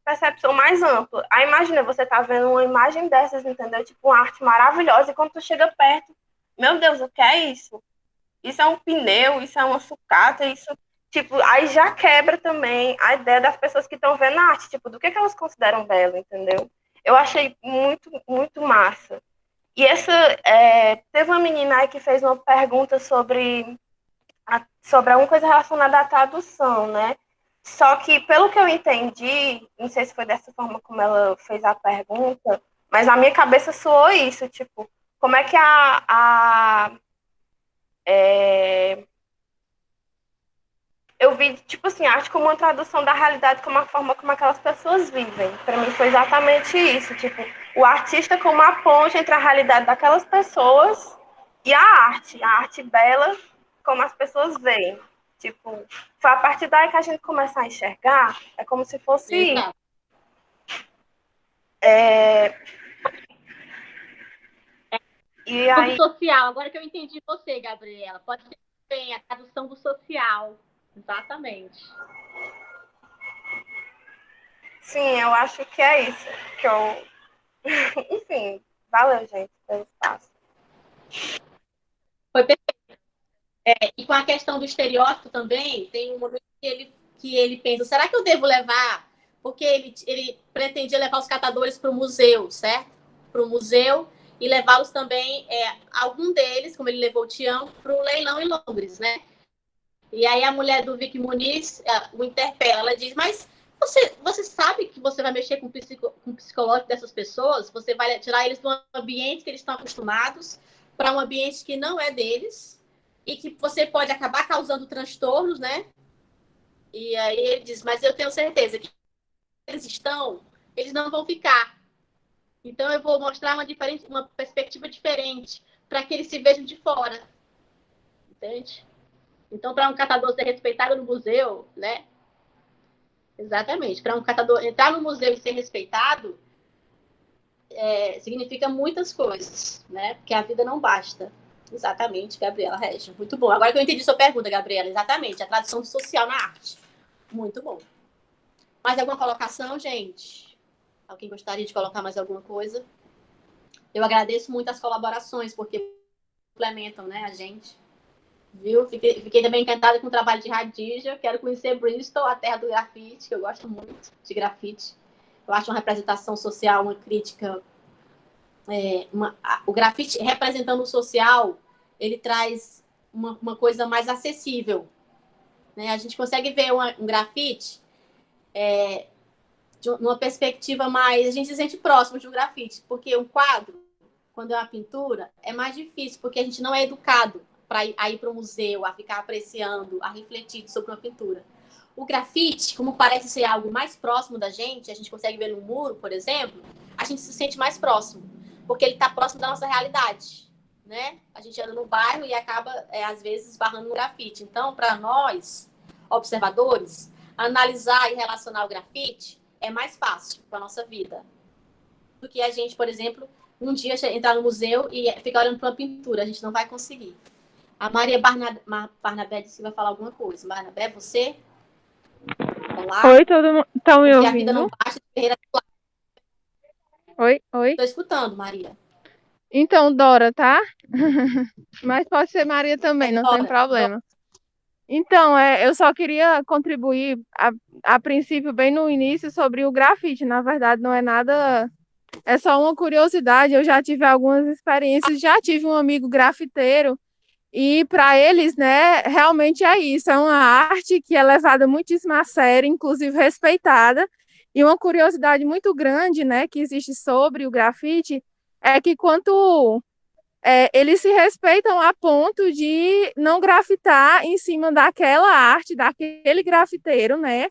percepção mais ampla. Aí imagina, você tá vendo uma imagem dessas, entendeu? Tipo, uma arte maravilhosa, e quando tu chega perto, meu Deus, o que é isso? Isso é um pneu, isso é uma sucata, isso... Tipo, aí já quebra também a ideia das pessoas que estão vendo a arte, tipo, do que elas consideram belo, entendeu? Eu achei muito, muito massa. E teve uma menina aí que fez uma pergunta sobre alguma coisa relacionada à tradução, né? Só que, pelo que eu entendi, não sei se foi dessa forma como ela fez a pergunta, mas na minha cabeça soou isso, tipo, como é que eu vi, tipo assim, a arte como uma tradução da realidade, como a forma como aquelas pessoas vivem. Para mim foi exatamente isso, tipo, o artista como a ponte entre a realidade daquelas pessoas e a arte bela como as pessoas veem. Tipo, foi a partir daí que a gente começa a enxergar, é como se fosse Exato. E aí, do social, agora que eu entendi você, Gabriela, pode ser bem a tradução do social. Exatamente. sim, eu acho que é isso que eu... Enfim, valeu, gente, pelo espaço. Foi perfeito. E com a questão do estereótipo também, tem um momento que ele pensa, será que eu devo levar? Porque ele pretendia levar os catadores para o museu, certo? Para o museu e levá-los também, algum deles, como ele levou o Tião, para o leilão em Londres, né? E aí a mulher do Vic Muniz o interpela, ela diz, mas você sabe que você vai mexer com o psicológico dessas pessoas? Você vai tirar eles do ambiente que eles estão acostumados para um ambiente que não é deles e que você pode acabar causando transtornos, né? E aí ele diz, mas eu tenho certeza que eles não vão ficar. Então eu vou mostrar uma perspectiva diferente para que eles se vejam de fora. Entende? Então, para um catador ser respeitado no museu, né? Exatamente. Para um catador entrar no museu e ser respeitado, significa muitas coisas, né? Porque a vida não basta. Exatamente, Gabriela Regia. Muito bom. Agora que eu entendi sua pergunta, Gabriela, exatamente. A tradução do social na arte. Muito bom. Mais alguma colocação, gente? Alguém gostaria de colocar mais alguma coisa? Eu agradeço muito as colaborações, porque complementam, né, a gente. Viu? Fiquei também encantada com o trabalho de Radija. Quero conhecer Bristol, a terra do grafite, que eu gosto muito de grafite. Eu acho uma representação social, uma crítica. O grafite representando o social, ele traz uma coisa mais acessível. Né? A gente consegue ver um grafite de uma perspectiva mais... A gente se sente próximo de um grafite, porque um quadro, quando é uma pintura, é mais difícil, porque a gente não é educado para ir para o museu, a ficar apreciando, a refletir sobre uma pintura. O grafite, como parece ser algo mais próximo da gente, a gente consegue ver no muro, por exemplo, a gente se sente mais próximo, porque ele está próximo da nossa realidade, né? A gente anda no bairro e acaba, às vezes, esbarrando no grafite. Então, para nós, observadores, analisar e relacionar o grafite é mais fácil para a nossa vida do que a gente, por exemplo, um dia entrar no museu e ficar olhando para uma pintura. A gente não vai conseguir. A Maria Barnabé disse que vai falar alguma coisa. Barnabé, você? Olá. Oi, todo mundo. Estão me Porque a vida não ouvindo? basta de Ferreira. Oi. Estou escutando, Maria. Então, Dora, tá? Mas pode ser Maria também, não tem Dora. problema. Então, eu só queria contribuir, a princípio, bem no início, sobre o grafite. Na verdade, não é nada. É só uma curiosidade. Eu já tive algumas experiências, já tive um amigo grafiteiro. E para eles, né, realmente é isso, é uma arte que é levada muitíssimo a sério, inclusive respeitada. E uma curiosidade muito grande, né, que existe sobre o grafite é que quanto eles se respeitam a ponto de não grafitar em cima daquela arte, daquele grafiteiro, né?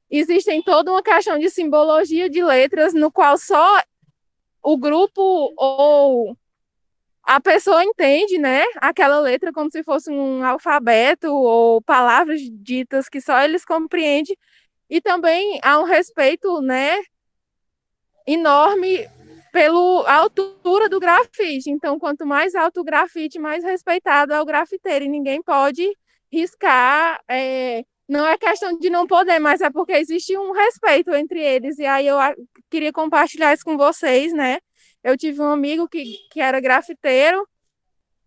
Existem toda uma questão de simbologia de letras no qual só o grupo ou a pessoa entende, né, aquela letra como se fosse um alfabeto ou palavras ditas que só eles compreendem, e também há um respeito, né, enorme pela altura do grafite. Então, quanto mais alto o grafite, mais respeitado é o grafiteiro, e ninguém pode riscar Não é questão de não poder, mas é porque existe um respeito entre eles. E aí eu queria compartilhar isso com vocês, né? Eu tive um amigo que era grafiteiro,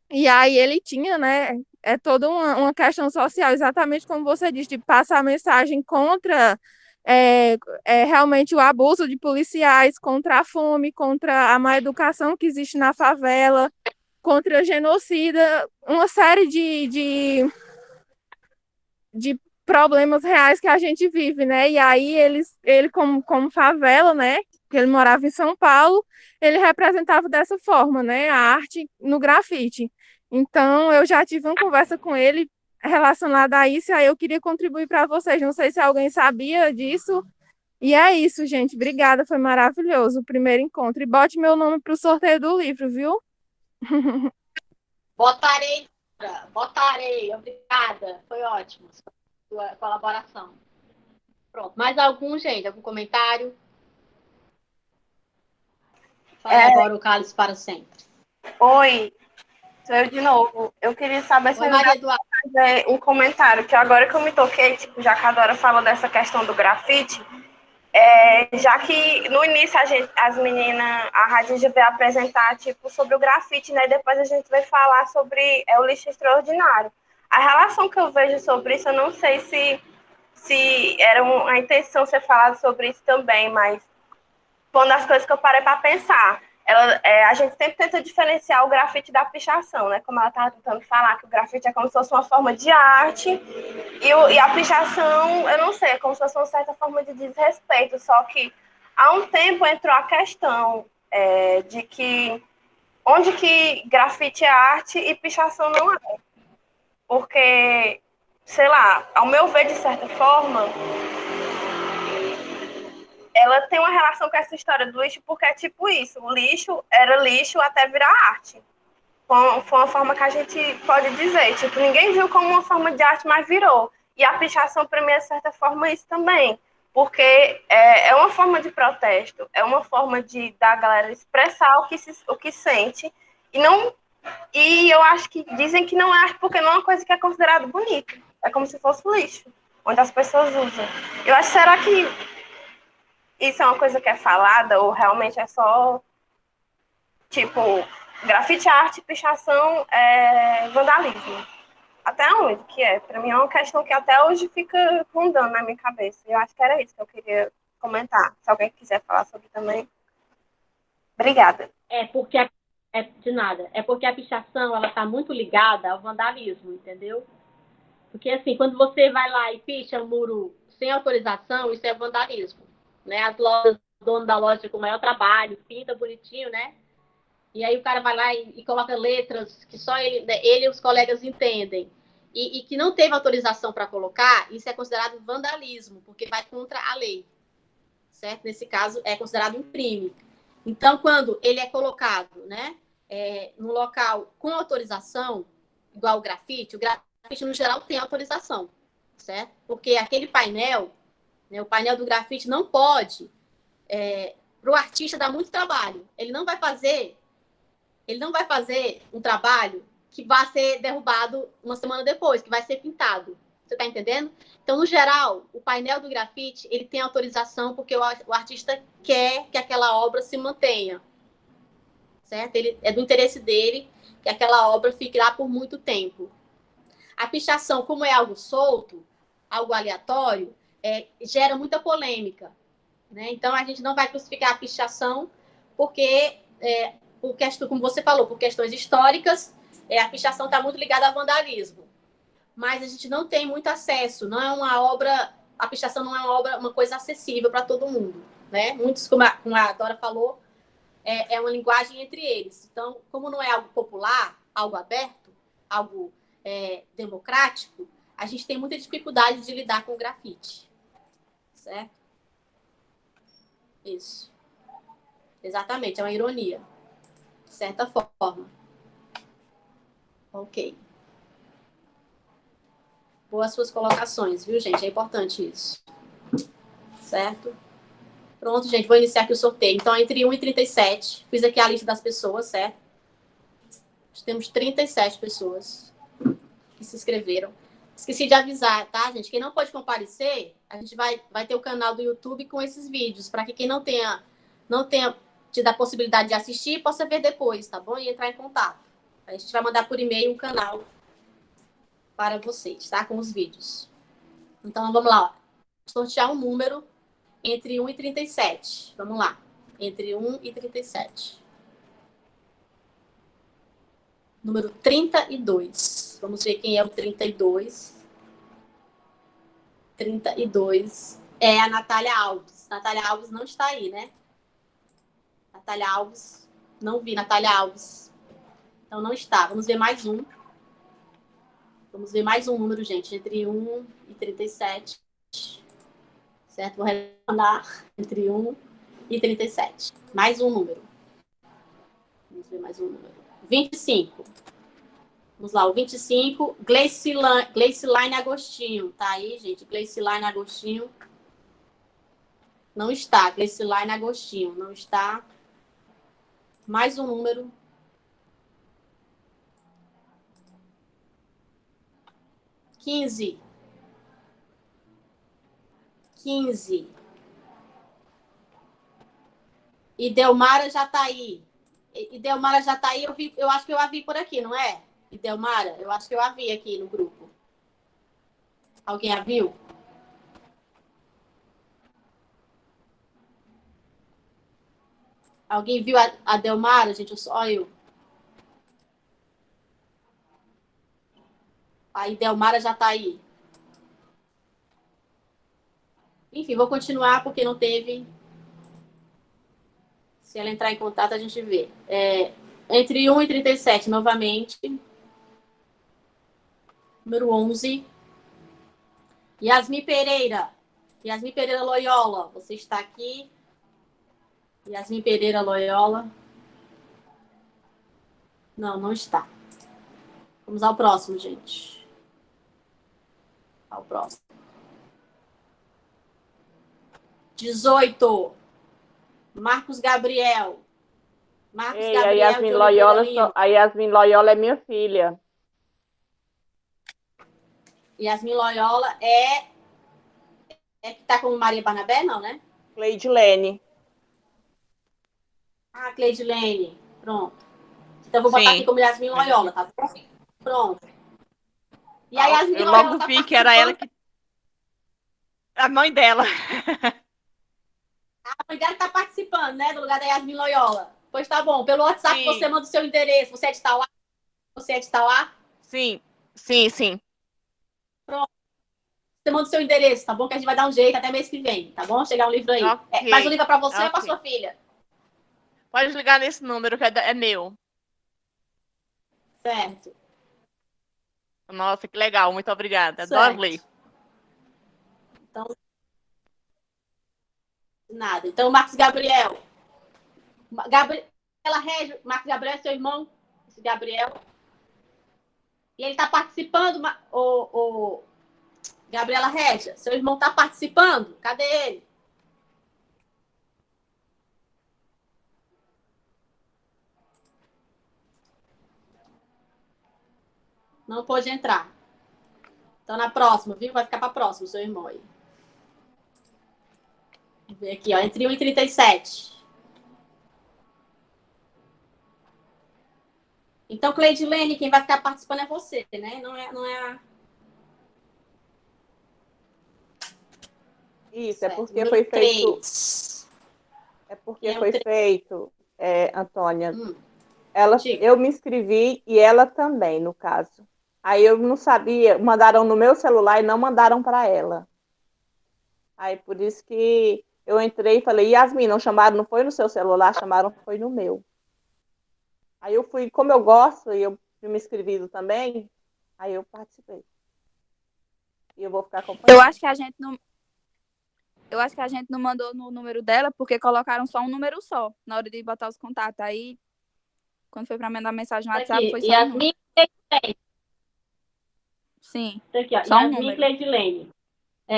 e aí ele tinha, né? É toda uma questão social, exatamente como você disse, de passar a mensagem contra realmente o abuso de policiais, contra a fome, contra a má educação que existe na favela, contra a genocida, uma série de problemas reais que a gente vive, né? E aí ele como favela, né? Que ele morava em São Paulo, ele representava dessa forma, né? A arte no grafite. Então, eu já tive uma conversa com ele relacionada a isso, e aí eu queria contribuir para vocês. Não sei se alguém sabia disso. E é isso, gente. Obrigada, foi maravilhoso o primeiro encontro. E bote meu nome para o sorteio do livro, viu? Botarei, botarei. Obrigada. Foi ótimo sua colaboração. Pronto. Mais algum, gente? Algum comentário? Fala agora o cálice para sempre. Oi, sou eu de novo. Eu queria saber se Oi, eu Maria Eduarda. fazer um comentário, que agora que eu me toquei, tipo, já que a Dora falou dessa questão do grafite, já que no início as meninas, a Radija veio apresentar, tipo, sobre o grafite, né? Depois a gente vai falar sobre o lixo extraordinário. A relação que eu vejo sobre isso, eu não sei se era a intenção ser falado sobre isso também, mas foi uma das coisas que eu parei para pensar. A gente sempre tenta diferenciar o grafite da pichação, né? Como ela estava tentando falar, que o grafite é como se fosse uma forma de arte e a pichação, eu não sei, é como se fosse uma certa forma de desrespeito. Só que há um tempo entrou a questão de que onde que grafite é arte e pichação não é. Porque, sei lá, ao meu ver, de certa forma, ela tem uma relação com essa história do lixo, porque é tipo isso, o lixo era lixo até virar arte. Foi uma forma que a gente pode dizer, tipo, ninguém viu como uma forma de arte, mas virou. E a pichação, para mim, é de certa forma isso também, porque é uma forma de protesto, é uma forma da galera expressar o que sente, e eu acho que dizem que não é arte porque não é uma coisa que é considerada bonita, é como se fosse lixo, onde as pessoas usam. Eu acho, será que isso é uma coisa que é falada ou realmente é só, tipo, grafite arte, pichação, vandalismo? Até onde que é? Para mim é uma questão que até hoje fica rondando na minha cabeça. Eu acho que era isso que eu queria comentar. Se alguém quiser falar sobre também. Obrigada. De nada. É porque a pichação, ela está muito ligada ao vandalismo, entendeu? Porque, assim, quando você vai lá e picha um muro sem autorização, isso é vandalismo. Né? As lojas, o dono da loja com o maior trabalho, pinta bonitinho, né? E aí o cara vai lá e coloca letras que só ele e os colegas entendem. E que não teve autorização para colocar, isso é considerado vandalismo, porque vai contra a lei. Certo? Nesse caso, é considerado um crime. Então, quando ele é colocado, né, no local com autorização, igual o grafite no geral tem autorização, certo? Porque aquele painel, né, o painel do grafite não pode, para o artista dar muito trabalho. Ele não vai fazer um trabalho que vai ser derrubado uma semana depois, que vai ser pintado. Você está entendendo? Então, no geral, o painel do grafite, ele tem autorização porque o artista quer que aquela obra se mantenha. Certo? É do interesse dele que aquela obra fique lá por muito tempo. A pichação, como é algo solto, algo aleatório, gera muita polêmica. Né? Então, a gente não vai crucificar a pichação porque, como você falou, por questões históricas, a pichação está muito ligada ao vandalismo. Mas a gente não tem muito acesso, não é uma obra, a pichação não é uma coisa acessível para todo mundo, né? Muitos, como a Dora falou, é uma linguagem entre eles. Então, como não é algo popular, algo aberto, algo democrático, a gente tem muita dificuldade de lidar com o grafite, certo? Isso. Exatamente, é uma ironia, de certa forma. Ok. Boas suas colocações, viu, gente? É importante isso. Certo? Pronto, gente, vou iniciar aqui o sorteio. Então, entre 1 e 37, fiz aqui a lista das pessoas, certo? Temos 37 pessoas que se inscreveram. esqueci de avisar, tá, gente? Quem não pode comparecer, a gente vai ter o canal do YouTube com esses vídeos, para que quem não tenha tido a possibilidade de assistir, possa ver depois, tá bom? E entrar em contato. A gente vai mandar por e-mail o canal para vocês, tá? Com os vídeos. Então, vamos lá. Ó. Sortear um número entre 1 e 37. Vamos lá. Entre 1 e 37. Número 32. Vamos ver quem é o 32. 32 é a Natália Alves. Natália Alves não está aí, né? Natália Alves. Não vi Natália Alves. Então não está. Vamos ver mais um. Vamos ver mais um número, gente. Entre 1 e 37. Certo? Vou retornar entre 1 e 37. Mais um número. Vamos ver mais um número. 25. Vamos lá, o 25. Gleiciline Agostinho. Tá aí, gente? Gleiciline Agostinho. Não está. Gleiciline Agostinho. Não está. Mais um número. 15. 15. E Delmara já tá aí. E Delmara já tá aí. Eu acho que eu a vi por aqui, não é? E Delmara, eu acho que eu a vi aqui no grupo. Alguém a viu? Alguém viu a Delmara, gente? Só eu. Aí Delmara já tá aí. Enfim, vou continuar porque não teve. Se ela entrar em contato, a gente vê. Entre 1 e 37, novamente. Número 11. Yasmin Pereira. Yasmin Pereira Loyola. Você está aqui. Yasmin Pereira Loyola. Não, não está. Vamos ao próximo, gente. Ao próximo. 18. Marcos Gabriel. Marcos Ei, Gabriel a Yasmin de Oliveira Loyola, Lima. a Yasmin Loyola é minha filha. Yasmin Loyola é que tá com Maria Barnabé, não, né? Cleidilene. Ah, Cleidilene. Pronto. Então eu vou botar aqui como Yasmin Loyola, tá bom? Pronto. E a Yasmin Eu Loyola logo tá vi que era ela que. A mãe dela. A mãe dela tá participando, né? Do lugar da Yasmin Loyola. Pois tá bom. Pelo WhatsApp Sim. você manda o seu endereço. Você é de Tauá? Você é de Tauá? Sim, sim, sim. Pronto. Você manda o seu endereço, tá bom? Que a gente vai dar um jeito até mês que vem, tá bom? Chegar um livro aí. Ok. Mas o livro é pra você ou é pra Ok. sua filha? Pode ligar nesse número que é meu. Certo. Nossa, que legal. Muito obrigada. Certo. Adoro ler. Então, nada. Então, Marcos Gabriel. Gabriela Régio. Marcos Gabriel é seu irmão? Esse Gabriel. E ele tá participando, Gabriela Régia. Seu irmão tá participando? Cadê ele? Não pôde entrar. Então, na próxima, viu? Vai ficar para próxima, seu irmão aí. Vamos ver aqui, ó. Entre 1 e 37. Então, Cleidilene, quem vai ficar participando é você, né? Não é a... Isso, Certo. é porque Número foi feito. 3. É porque foi feito, Antônia. Diga. Eu me inscrevi e ela também, no caso. Aí eu não sabia, mandaram no meu celular e não mandaram para ela. Aí por isso que eu entrei e falei, Yasmin, não chamaram, não foi no seu celular, chamaram, foi no meu. Aí eu fui, como eu gosto e eu fui me inscrevido também, aí eu participei. E eu vou ficar acompanhando. Eu acho que a gente não mandou no número dela porque colocaram só um número só na hora de botar os contatos. Aí, quando foi para mandar mensagem no WhatsApp, foi só um número. Yasmin. Sim. Tá aqui, ó. Só um Yasmin número. Cleidilene.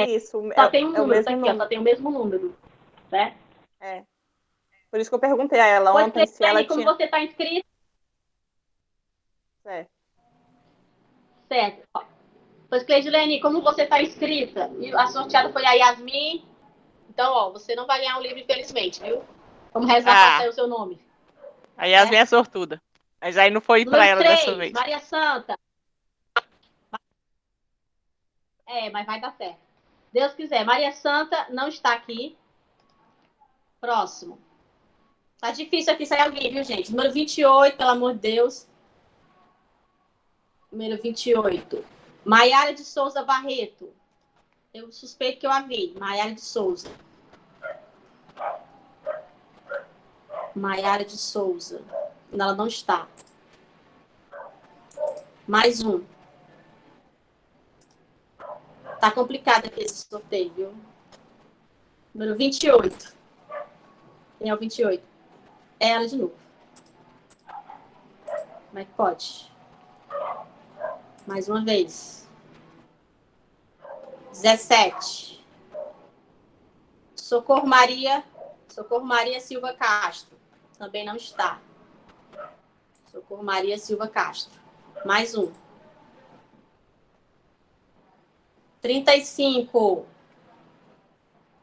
Isso, Só tem um é o número, mesmo tá aqui, número. ó. Só tem o mesmo número. Certo? É. Por isso que eu perguntei a ela Pois, ontem se ela como tinha. você tá inscrito, Certo. certo. Ó. Pois, Cleidilene, como você está inscrita e a sorteada foi a Yasmin, então, ó, você não vai ganhar um livro, infelizmente, viu? Vamos rezar para sair o seu nome. A Yasmin é sortuda. Mas aí não foi para ela dessa vez. Maria Santa. Mas vai dar certo. Deus quiser. Maria Santa não está aqui. Próximo. Tá difícil aqui sair alguém, viu, gente? Número 28, pelo amor de Deus. Número 28. Maiara de Souza Barreto. Eu suspeito que eu a vi. Maiara de Souza. Maiara de Souza. Ela não está. Mais um. Tá complicado aqui esse sorteio, viu? Número 28. Quem é o 28? É ela de novo. Como é que pode? Mais uma vez. 17. Socorro Maria Silva Castro. Também não está. Socorro Maria Silva Castro. Mais um. 35.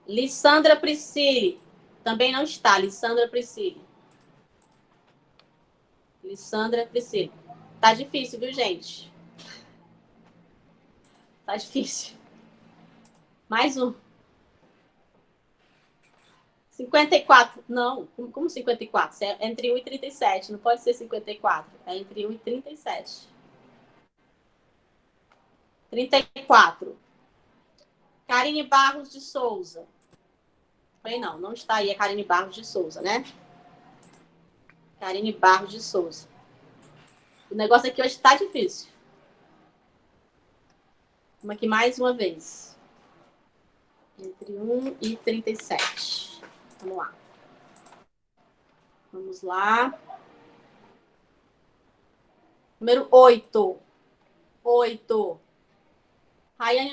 Lissandra Priscile. Também não está. Lissandra Priscile. Lissandra Priscile. Tá difícil, viu, gente? Tá difícil. Mais um. 54. Não, como 54? É entre 1 e 37. Não pode ser 54. É entre 1 e 37. 34. Karine Barros de Souza. Bem, não está aí a Karine Barros de Souza, né? Karine Barros de Souza. O negócio aqui hoje está difícil. Vamos aqui mais uma vez. Entre 1 e 37. Vamos lá. Vamos lá. Número 8. 8. Rayane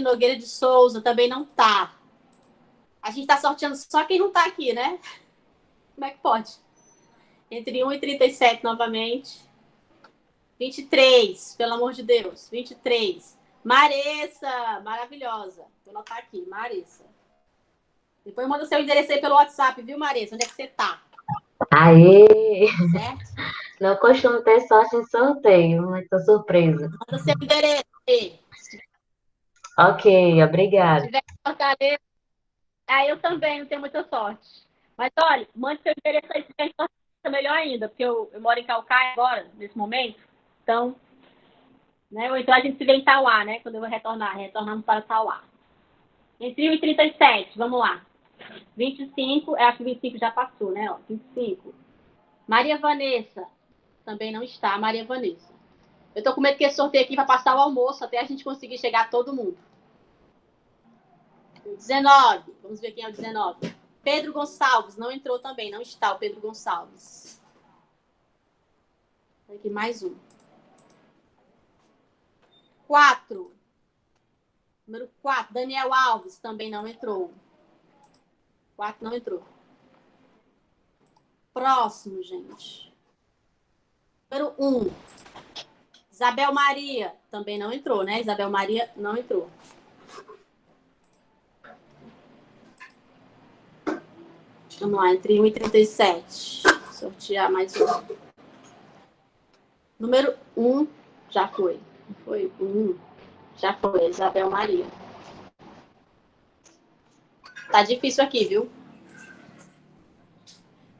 Nogueira de Souza também não tá. A gente tá sorteando só quem não tá aqui, né? Como é que pode? Entre 1 e 37 novamente. 23, pelo amor de Deus. 23. Maressa, maravilhosa. Vou anotar aqui, Maressa. Depois manda seu endereço aí pelo WhatsApp, viu, Maressa? Onde é que você tá? Aê! Certo? Não costumo ter sorte em sorteio, mas tô surpresa. Manda seu endereço aí. Ok, obrigada. Se tiver em Fortaleza. Eu também não tenho muita sorte. Mas olha, mande seu endereço aí, se tiver em Fortaleza, melhor ainda, porque eu moro em Calcaia agora, nesse momento. Então, né? Ou então a gente se vê em Tauá, né? Quando eu vou retornando para Tauá. Entre 1 e 37, vamos lá. 25, acho que 25 já passou, né? 25. Maria Vanessa, também não está, Maria Vanessa. Eu tô com medo que esse sorteio aqui vai passar o almoço até a gente conseguir chegar a todo mundo. 19, vamos ver quem é o 19. Pedro Gonçalves, não entrou também, não está o Pedro Gonçalves. Aqui mais um. 4. Número 4, Daniel Alves, também não entrou. 4 não entrou. Próximo, gente. Número 1. Isabel Maria, também não entrou, né? Isabel Maria não entrou. Vamos lá, entre 1 e 37. Sortear mais um. Número 1, já foi. Foi 1. Já foi, Isabel Maria. Tá difícil aqui, viu?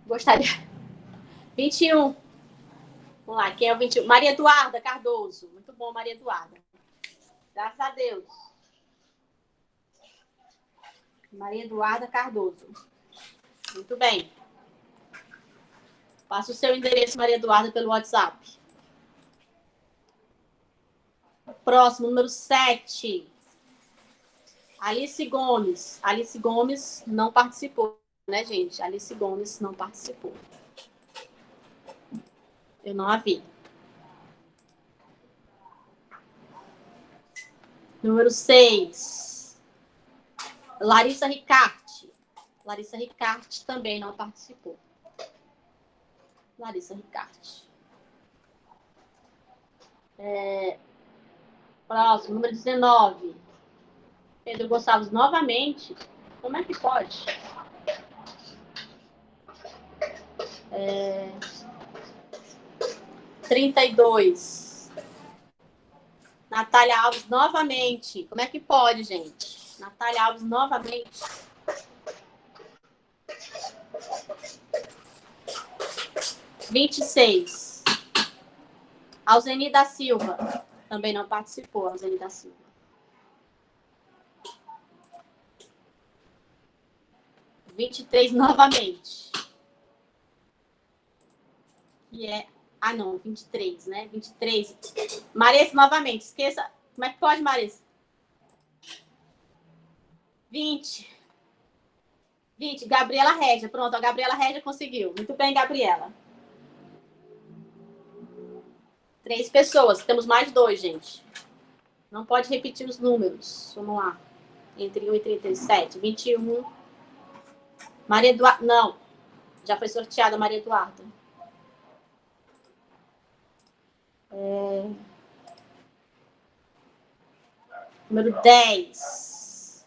Gostaria. 21. Vamos lá, quem é o 21? Maria Eduarda Cardoso. Muito bom, Maria Eduarda. Graças a Deus. Maria Eduarda Cardoso. Muito bem. Passa o seu endereço, Maria Eduarda, pelo WhatsApp. Próximo, número 7. Alice Gomes. Alice Gomes não participou, né, gente? Alice Gomes não participou. Eu não a vi. Número 6. Larissa Ricarte. Larissa Ricarte também não participou. Larissa Ricarte. Próximo, número 19. Pedro Gonçalves novamente. Como é que pode? 32. Natália Alves novamente. Como é que pode, gente? Natália Alves novamente. 26. Alzeni da Silva. Também não participou, Alzeni da Silva. 23 novamente. Que é... Ah, não, 23, né? 23. Marisa novamente. Esqueça. Como é que pode, Marisa? 20. Gabriela Régia. Pronto, a Gabriela Régia conseguiu. Muito bem, Gabriela. 3 pessoas. Temos mais 2, gente. Não pode repetir os números. Vamos lá. Entre 1 e 37. 21. Maria Eduarda. Não. Já foi sorteada a Maria Eduarda. Número 10.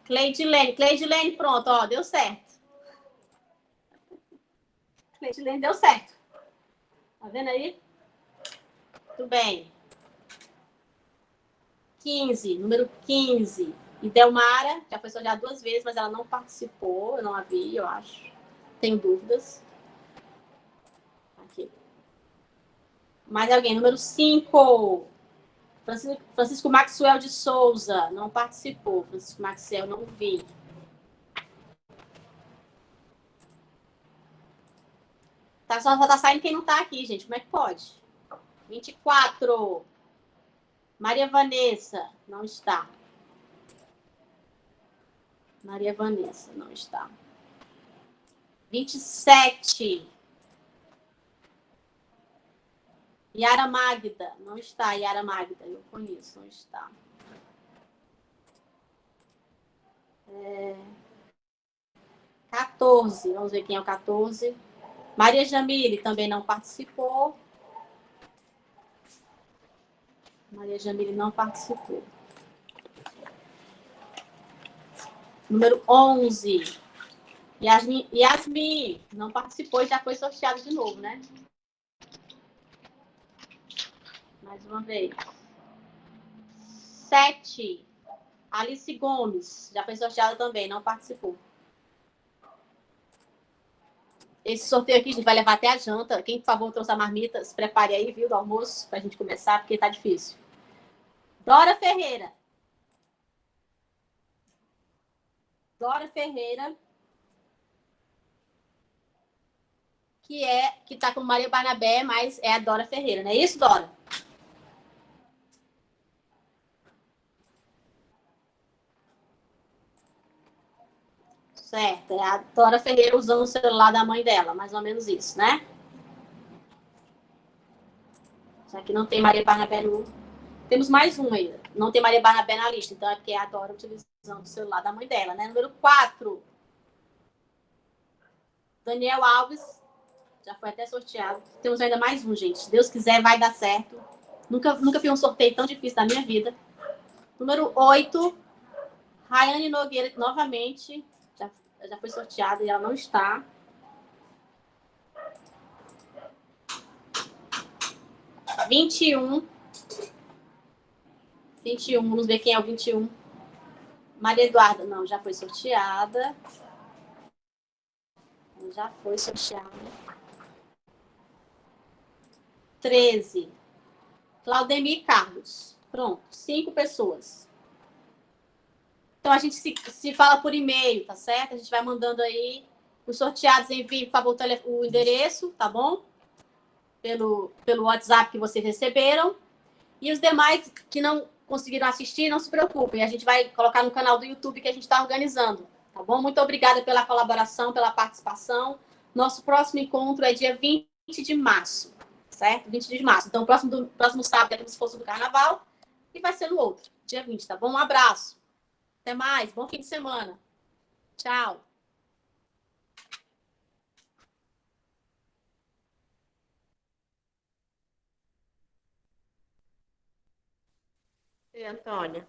Cleidilene, pronto, ó, deu certo. Cleidilene deu certo. Tá vendo aí? Muito bem. 15, número 15. E Delmara, já foi sorteada 2 vezes, mas ela não participou. Eu não a vi, eu acho. Tenho dúvidas. Aqui. Mais alguém? Número 5. Francisco Maxwell de Souza, não participou. Francisco Maxwell, não vi. Tá, só tá saindo quem não tá aqui, gente. Como é que pode? 24. Maria Vanessa, não está. Maria Vanessa, não está. 27. Yara Magda, não está. Yara Magda, eu conheço, não está. 14, vamos ver quem é o 14. Maria Jamile também não participou. Maria Jamile não participou. Número 11. Yasmin não participou e já foi sorteado de novo, né? Mais uma vez. 7. Alice Gomes, já foi sorteada também, não participou. Esse sorteio aqui a gente vai levar até a janta. Quem, por favor, trouxe a marmita, se prepare aí, viu, do almoço, pra gente começar, porque tá difícil. Dora Ferreira. Dora Ferreira, que tá com Maria Barnabé, mas é a Dora Ferreira, não é isso, Dora? Certo, é a Dora Ferreira usando o celular da mãe dela, mais ou menos isso, né? Já que não tem Maria Barnabé no... Temos mais um ainda. Não tem Maria Barnabé na lista, então é porque é a Dora utilizando o celular da mãe dela, né? Número 4. Daniel Alves, já foi até sorteado. Temos ainda mais um, gente. Se Deus quiser, vai dar certo. Nunca fiz um sorteio tão difícil da minha vida. Número 8. Rayane Nogueira, novamente. Já foi sorteada e ela não está. 21. 21, vamos ver quem é o 21. Maria Eduarda, não, já foi sorteada. Já foi sorteada. 13. Claudemir Carlos. Pronto, 5 pessoas. Então, a gente se fala por e-mail, tá certo? A gente vai mandando aí. Os sorteados, enviem, por favor, o endereço, tá bom? Pelo WhatsApp que vocês receberam. E os demais que não conseguiram assistir, não se preocupem. A gente vai colocar no canal do YouTube que a gente está organizando, tá bom? Muito obrigada pela colaboração, pela participação. Nosso próximo encontro é dia 20 de março, certo? 20 de março. Então, próximo sábado é como se fosse do carnaval e vai ser no outro, dia 20, tá bom? Um abraço. Até mais. Bom fim de semana. Tchau. você, Antônia?